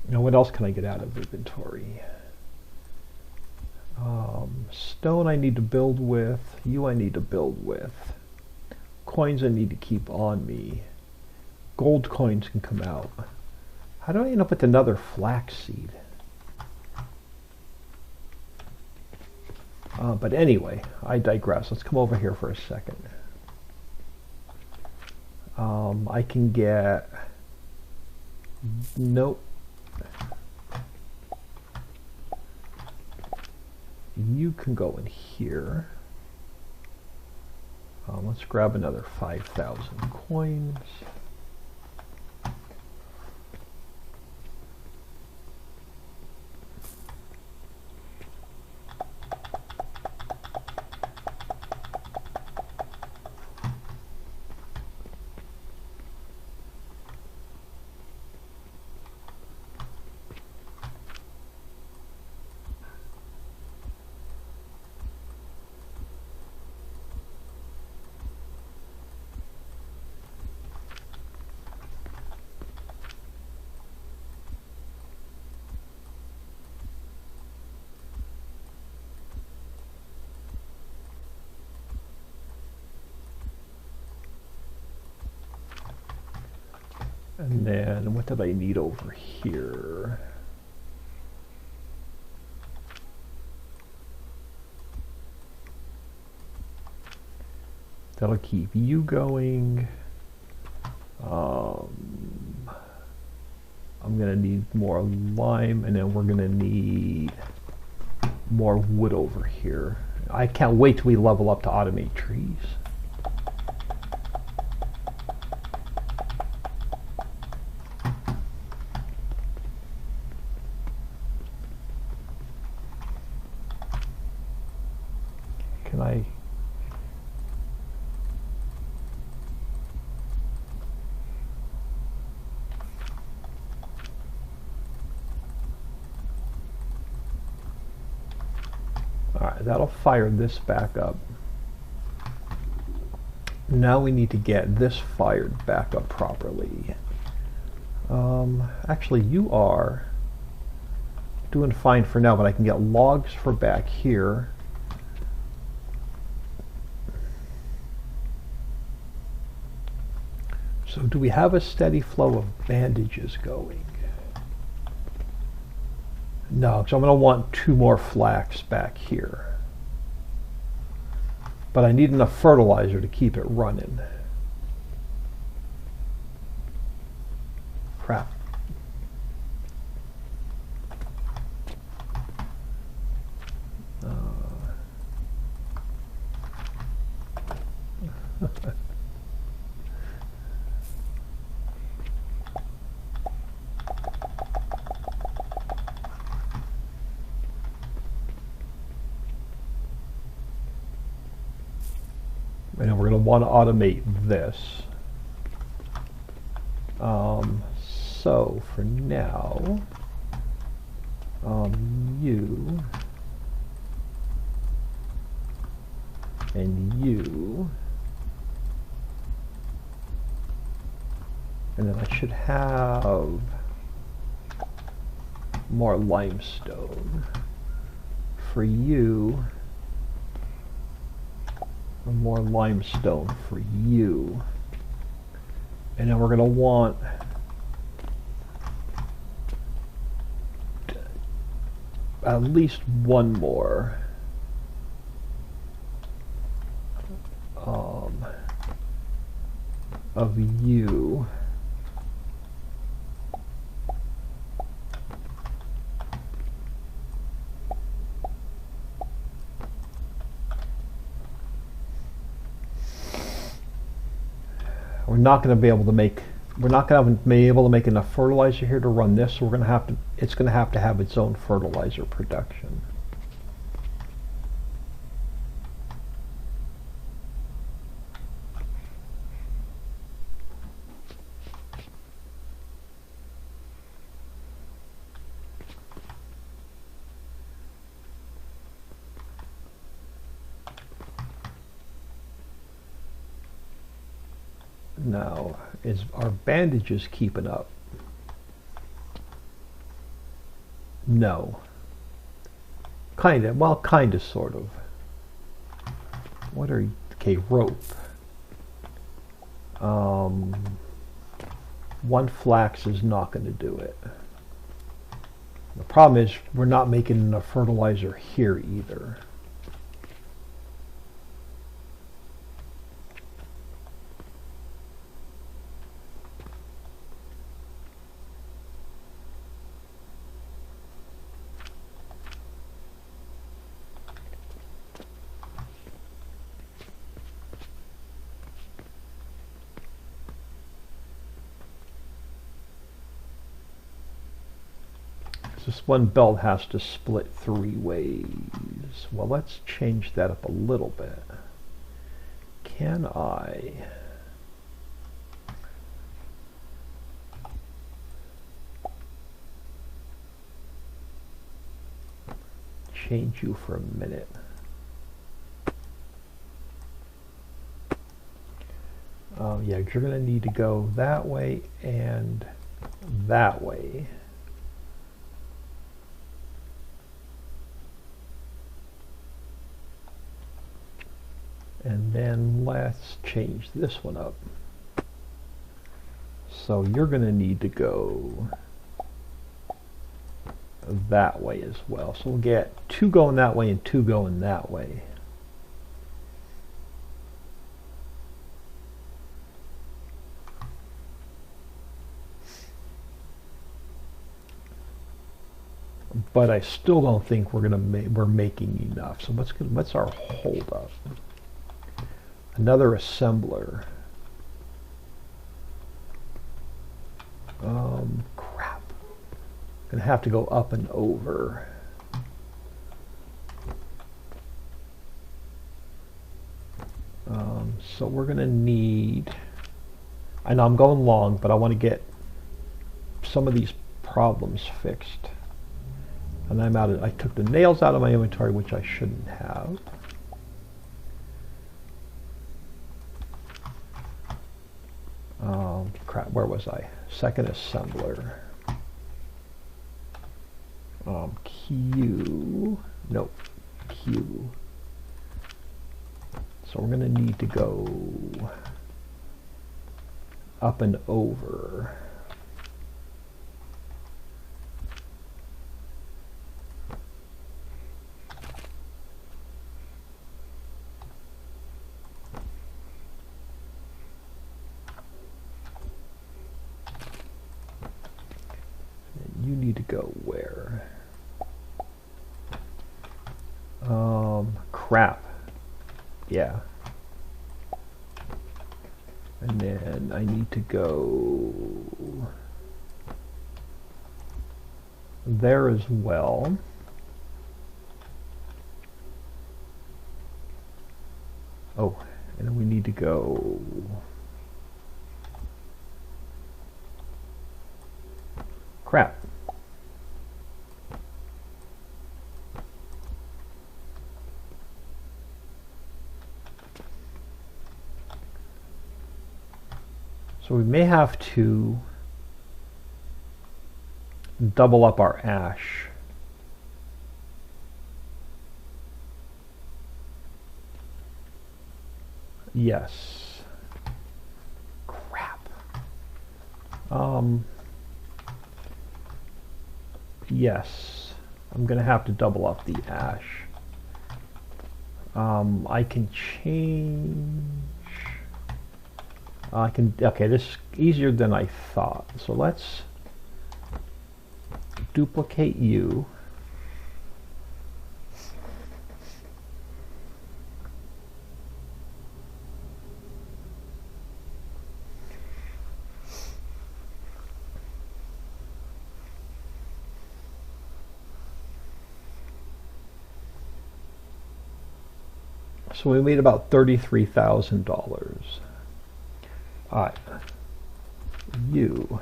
Now, what else can I get out of inventory? Stone I need to build with. You I need to build with. Coins I need to keep on me. Gold coins can come out. How do I end up with another flax seed? But anyway, I digress. Let's come over here for a second. I can get... Nope. You can go in here. Let's grab another 5,000 coins. And then what did I need over here? That'll keep you going. I'm gonna need more lime, and then we're gonna need more wood over here. I can't wait till we level up to automate trees. Can I? that'll fire this back up. Now we need to get this fired back up properly. Actually, you are doing fine for now, but I can get logs for back here. So do we have a steady flow of bandages going? No, because I'm going to want 2 more flax back here. But I need enough fertilizer to keep it running. Crap. And we're going to want to automate this. So for now, you and you, and then I should have more limestone for you. More limestone for you, and then we're going to want at least 1 more of you. We're not going to be able to make. We're not going to be able to make enough fertilizer here to run this. So we're going to have to. It's going to have its own fertilizer production. Now, is our bandages keeping up? No. Kind of, well, kind of, sort of. What are you? Okay, rope. 1 flax is not going to do it. The problem is we're not making enough fertilizer here either. This one belt has to split 3 ways. Well, let's change that up a little bit. Can I? Change you for a minute. Yeah, you're going to need to go that way and that way. And then let's change this one up. So you're going to need to go that way as well. So we'll get 2 going that way and 2 going that way. But I still don't think we're making enough. So what's our hold up? Another assembler. Crap. Gonna have to go up and over. So we're gonna need. I know I'm going long, but I want to get some of these problems fixed. And I took the nails out of my inventory, which I shouldn't have. Crap, where was I? Second assembler. Q. Nope. Q. So we're going to need to go up and over. And you need to go where? Crap. Yeah. And then I need to go there as well. Oh, and then we need to go crap. So we may have to double up our ash. Yes. Crap. Yes. I'm going to have to double up the ash. I can change. Okay, this is easier than I thought. So let's duplicate you. So we made about $33,000. Alright, U,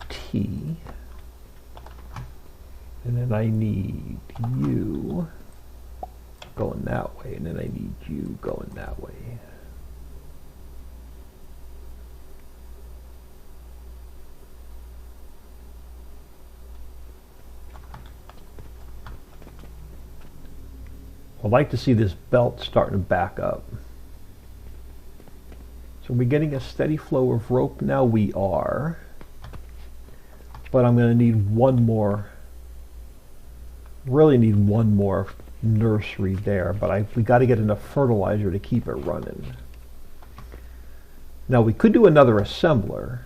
T, and then I need you going that way, and then I need you going that way. I'd like to see this belt starting to back up. So are we getting a steady flow of rope now? We are. But I'm going to need one more. Really need one more nursery there. But we got to get enough fertilizer to keep it running. Now we could do another assembler.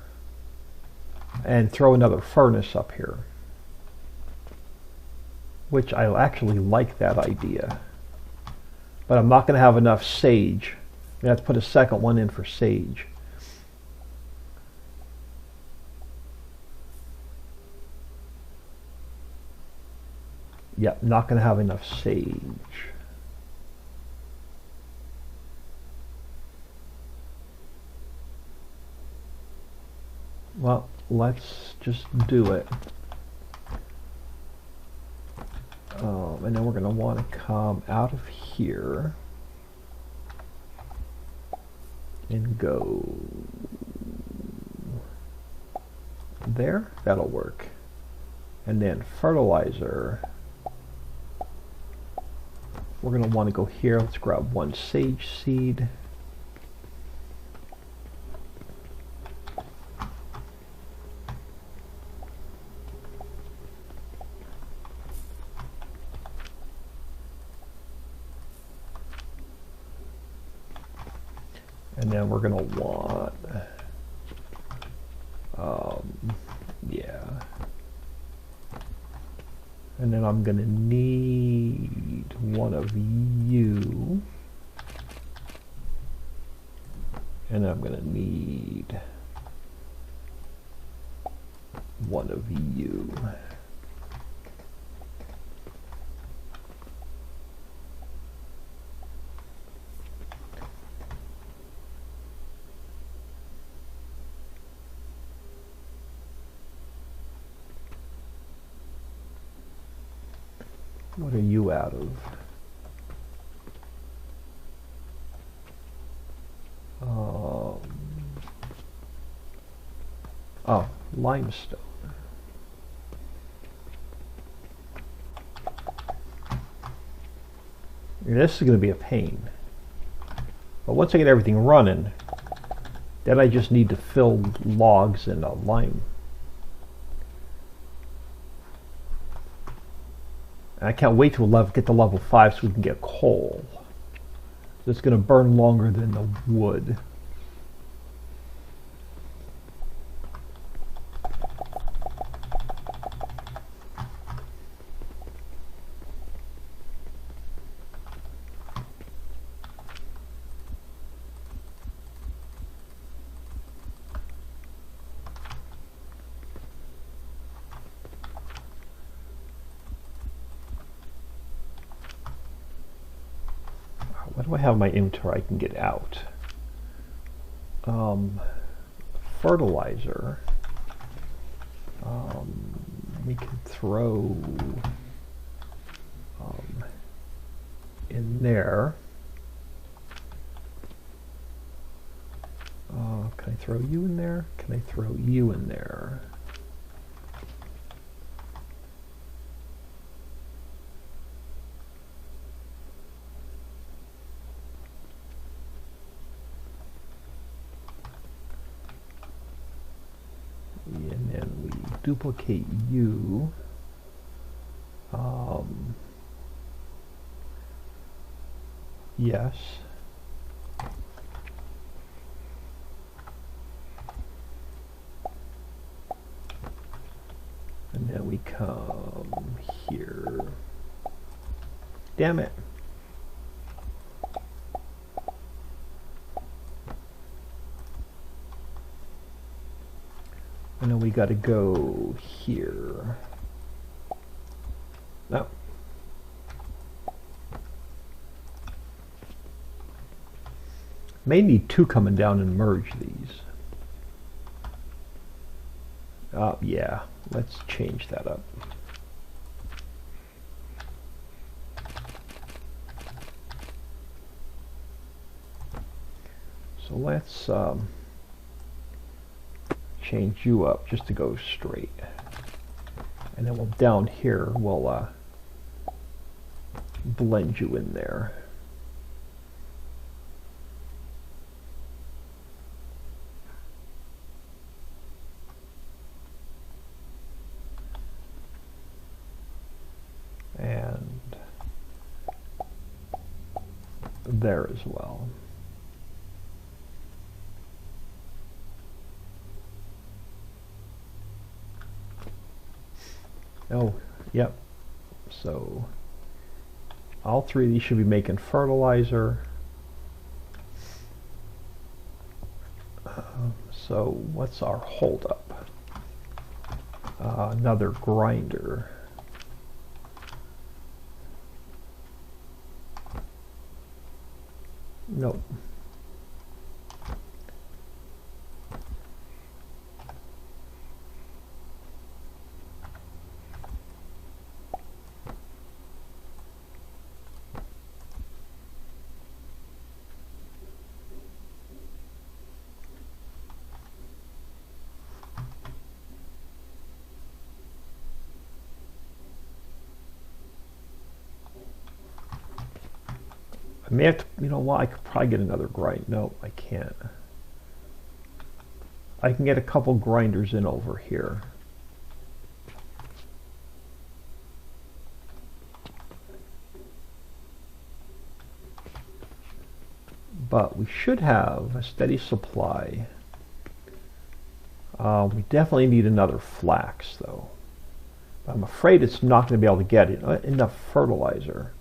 And throw another furnace up here. Which I actually like that idea. But I'm not going to have enough sage. I'm going to have to put a second one in for sage. Yep, not going to have enough sage. Well, let's just do it. And then we're going to want to come out of here and go there. That'll work. And then fertilizer. We're going to want to go here. Let's grab one sage seed. And then we're going to want, yeah. And then I'm going to need one of you. And I'm going to need one of you. What are you out of? Oh, limestone. This is going to be a pain. But once I get everything running, then I just need to fill logs and lime. And I can't wait to get to level 5 so we can get coal. It's going to burn longer than the wood. What do I have in my inventory I can get out? Fertilizer. We can throw in there. Can I throw you in there? Can I throw you in there? And then we duplicate you. Yes. And then we come here. Damn it. And then we got to go here. No. May need two coming down and merge these. Yeah, let's change that up. So let's change you up just to go straight. And then we'll down here, we'll blend you in there. And there as well. Oh, yep. So all three of these should be making fertilizer. So what's our holdup? Another grinder. Nope. I may have to, you know what, I could probably get another grind. No, I can't. I can get a couple grinders in over here. But we should have a steady supply. We definitely need another flax though. But I'm afraid it's not going to be able to get enough fertilizer.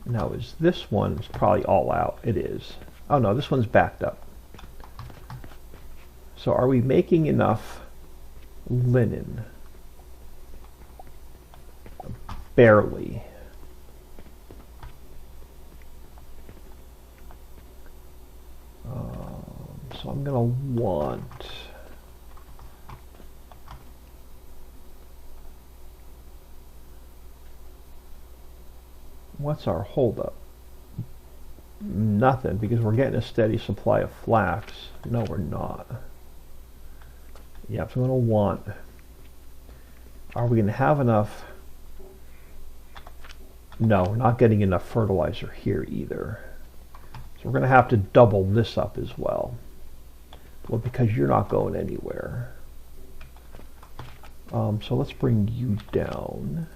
Now is this one's probably all out? It is. Oh no, this one's backed up. So are we making enough linen? Barely. So I'm gonna want What's our holdup? Nothing, because we're getting a steady supply of flax. No, we're not. Yep, so I'm going to want... Are we going to have enough? No, we're not getting enough fertilizer here either. So we're going to have to double this up as well. Well, because you're not going anywhere. So let's bring you down.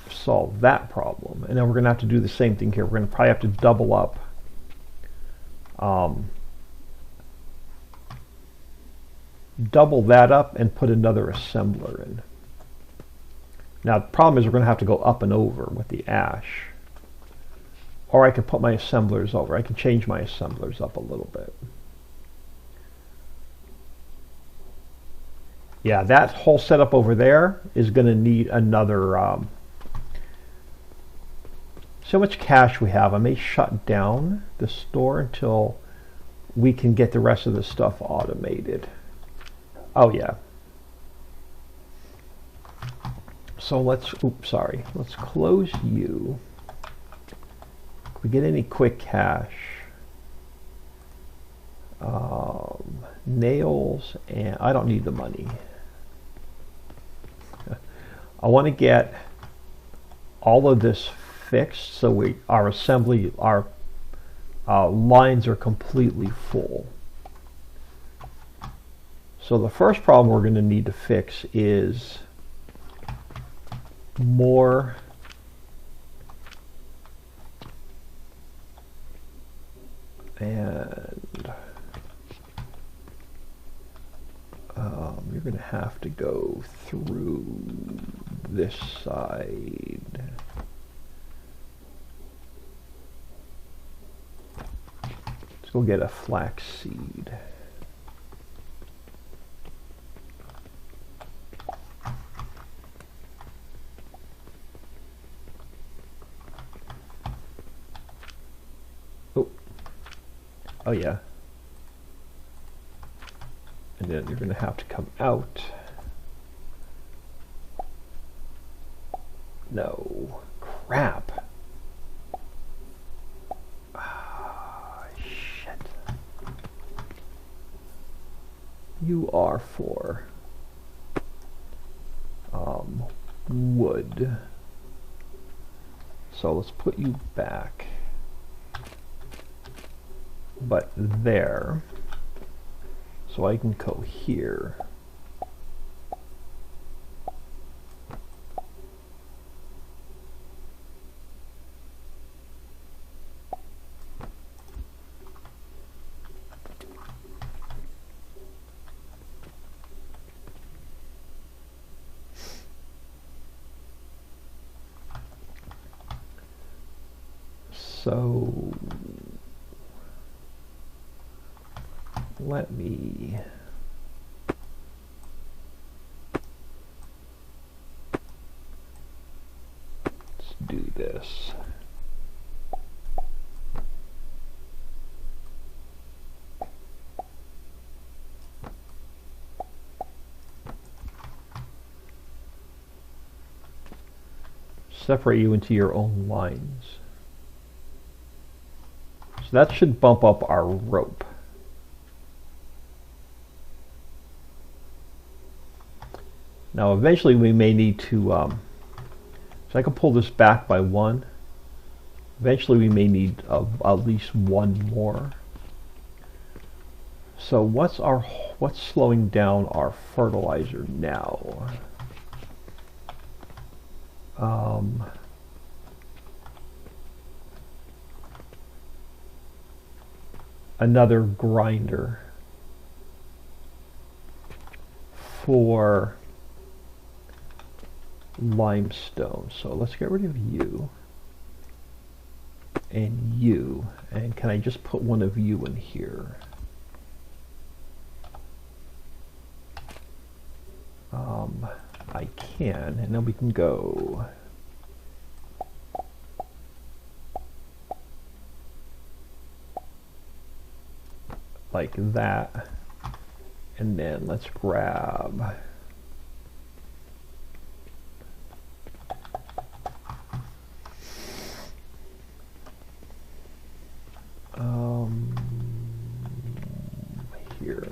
Solve that problem. And then we're going to have to do the same thing here. We're going to probably have to double up double that up and put another assembler in. Now the problem is we're going to have to go up and over with the ash. Or I can put my assemblers over. I can change my assemblers up a little bit. Yeah, that whole setup over there is going to need another... See how much cash we have. I may shut down the store until we can get the rest of the stuff automated. Oh yeah. So let's, oops, sorry. Let's close you. If we get any quick cash. Nails, and I don't need the money. I want to get all of this fixed so our assembly, our lines are completely full. So the first problem we're going to need to fix is more and you're going to have to go through this side. Let's go get a flax seed. Oh yeah. And then you're going to have to come out. No. Crap. Ah, shit. You are for wood. So let's put you back. But there, so I can go here. So let me let's do this. Separate you into your own lines. So that should bump up our rope. Now eventually we may need to, so I can pull this back by one. Eventually we may need at least one more. So what's slowing down our fertilizer now? Another grinder for limestone. So let's get rid of you and you, and can I just put one of you in here? I can, and then we can go like that, And then let's grab here.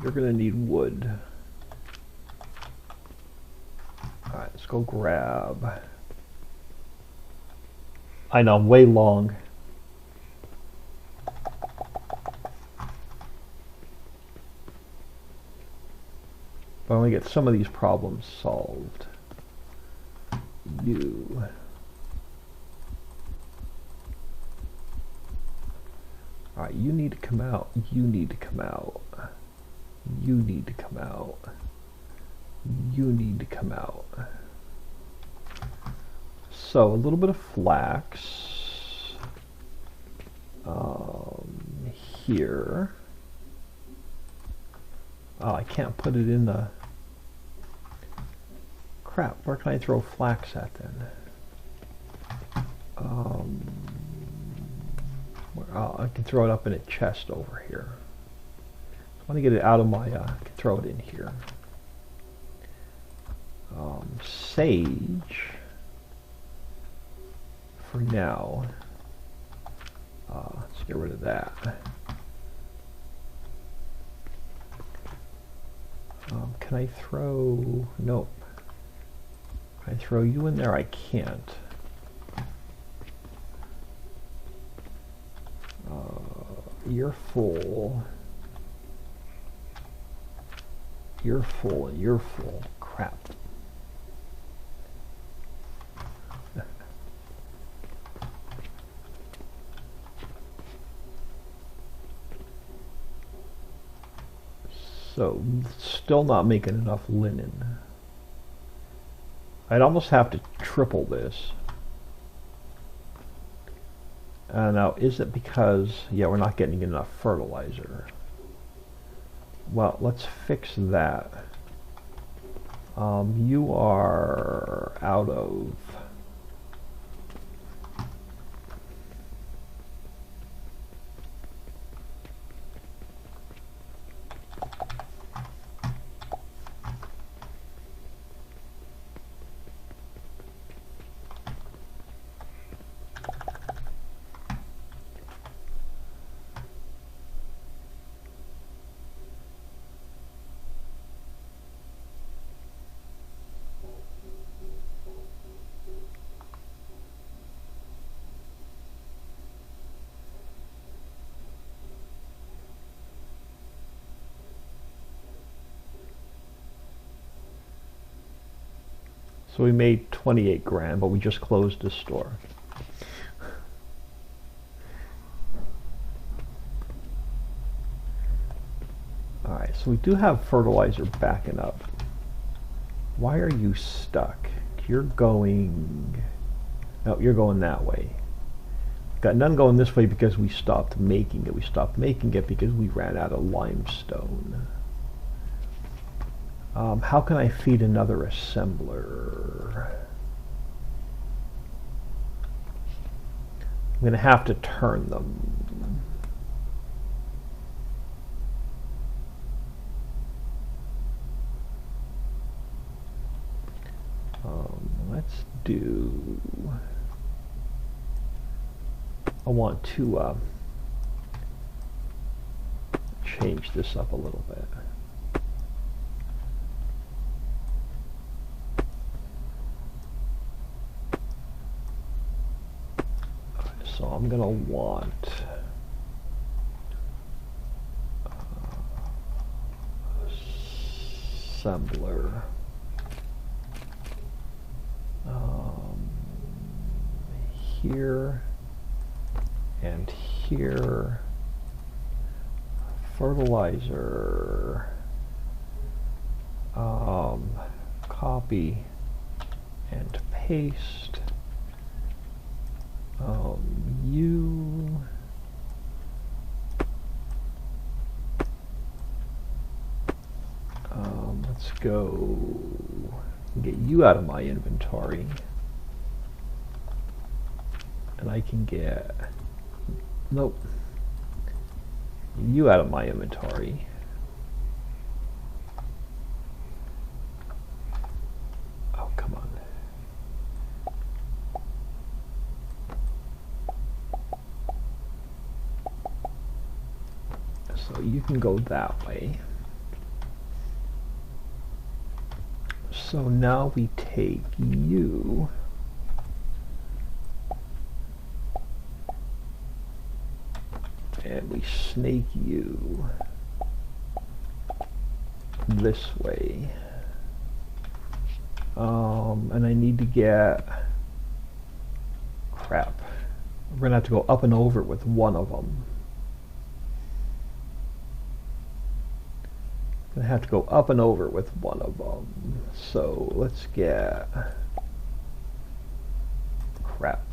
You're going to need wood. Alright, let's go grab. I know, I'm way long. But I want to get some of these problems solved. You. Alright, you need to come out. You need to come out. You need to come out. You need to come out. So a little bit of flax here. Oh, I can't put it in the crap. Where can I throw flax at then? I can throw it up in a chest over here. I want to get it out of my. I can throw it in here. Sage for now. Let's get rid of that. Can I throw? Nope. Can I throw you in there? I can't. You're full. You're full and you're full. Crap. So, still not making enough linen. I'd almost have to triple this. Now, is it because, yeah, we're not getting enough fertilizer? Well, let's fix that. You are out of... So we made 28 grand, but we just closed the store. Alright, so we do have fertilizer backing up. Why are you stuck? You're going... No, you're going that way. Got none going this way because we stopped making it. We stopped making it because we ran out of limestone. How can I feed another assembler? I'm going to have to turn them. Let's do... I want to change this up a little bit. So I'm going to want assembler. Here and here. Fertilizer. Copy and paste. You let's go Get you out of my inventory. And I can get... Nope. You out of my inventory. Oh, come on. So you can go that way. So now we take you. And we snake you this way. And I need to get... Crap. We're going to have to go up and over with one of them. I have to go up and over with one of them. So let's get... Crap.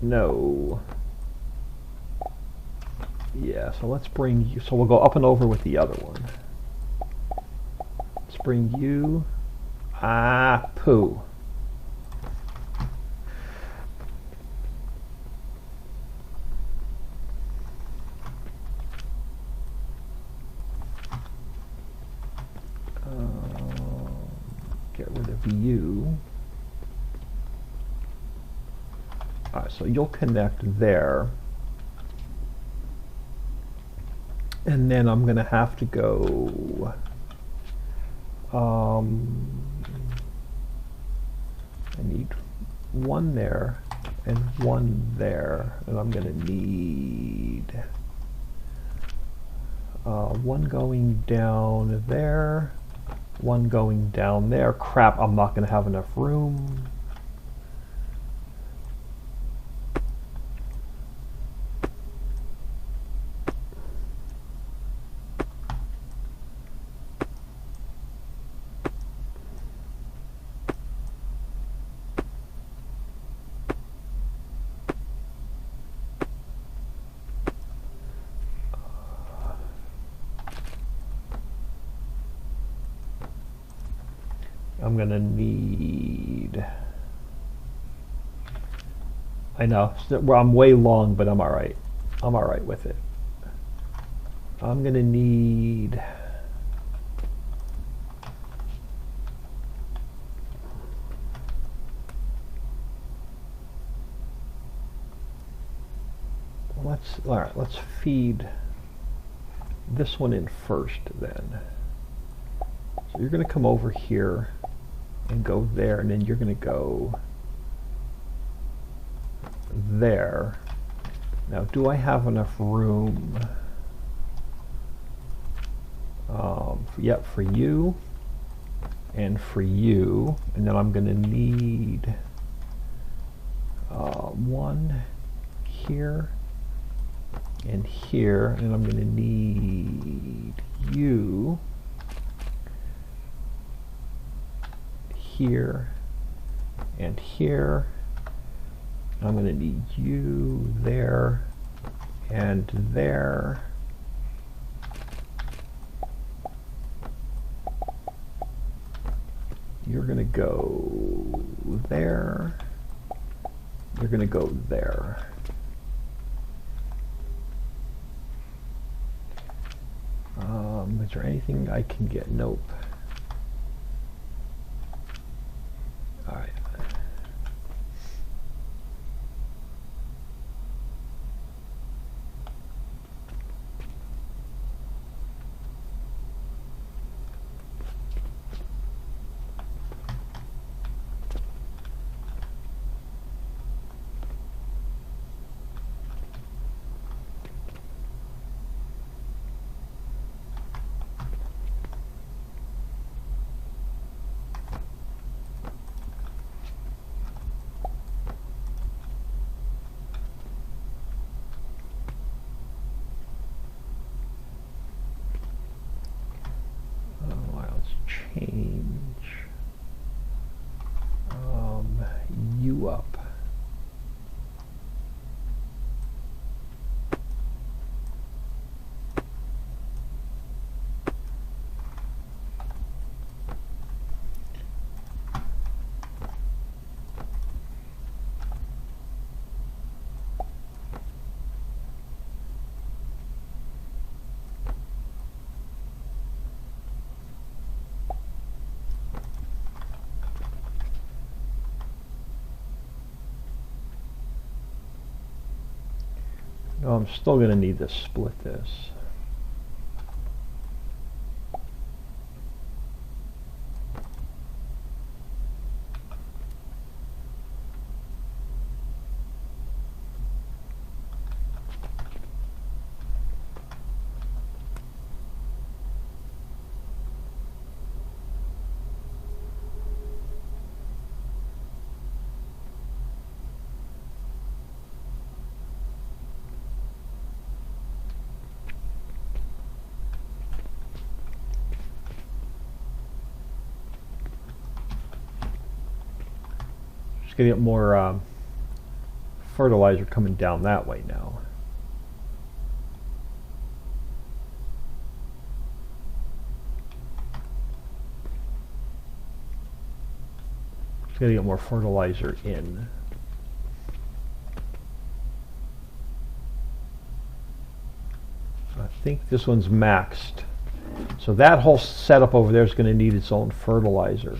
No. Yeah, so let's bring you, so we'll go up and over with the other one. Let's bring you, poo. Get rid of you. Alright, so you'll connect there. And then I'm going to have to go, I need one there and one there, and I'm going to need one going down there, one going down there. Crap, I'm not going to have enough room. I'm gonna need... I know, well, I'm way long, but I'm alright. I'm alright with it. I'm gonna need... Alright, let's feed this one in first then. So you're gonna come over here and go there, and then you're going to go there. Now, do I have enough room? Yep, for you and for you, and then I'm going to need one here and here, and I'm going to need you here and here. I'm going to need you there and there. You're going to go there. You're going to go there. Is there anything I can get? Nope. All right. Change. Oh, I'm still going to need to split this. Just going to get more fertilizer coming down that way now. Just going to get more fertilizer in. I think this one's maxed. So that whole setup over there is going to need its own fertilizer.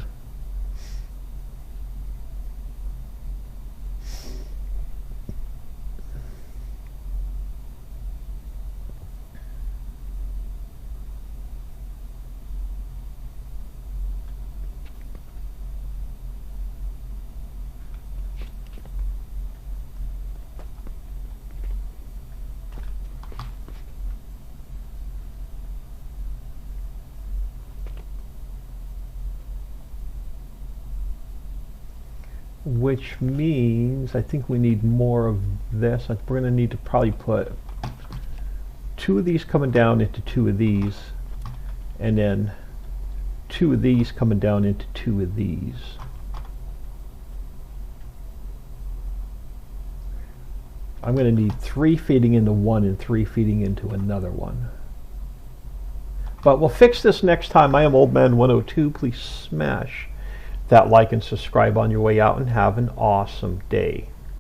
Which means I think we need more of this. We're going to need to probably put 2 of these coming down into 2 of these, and then 2 of these coming down into 2 of these. I'm going to need 3 feeding into one and 3 feeding into another one. But we'll fix this next time. I am Old Man 102. Please smash that like and subscribe on your way out, and have an awesome day.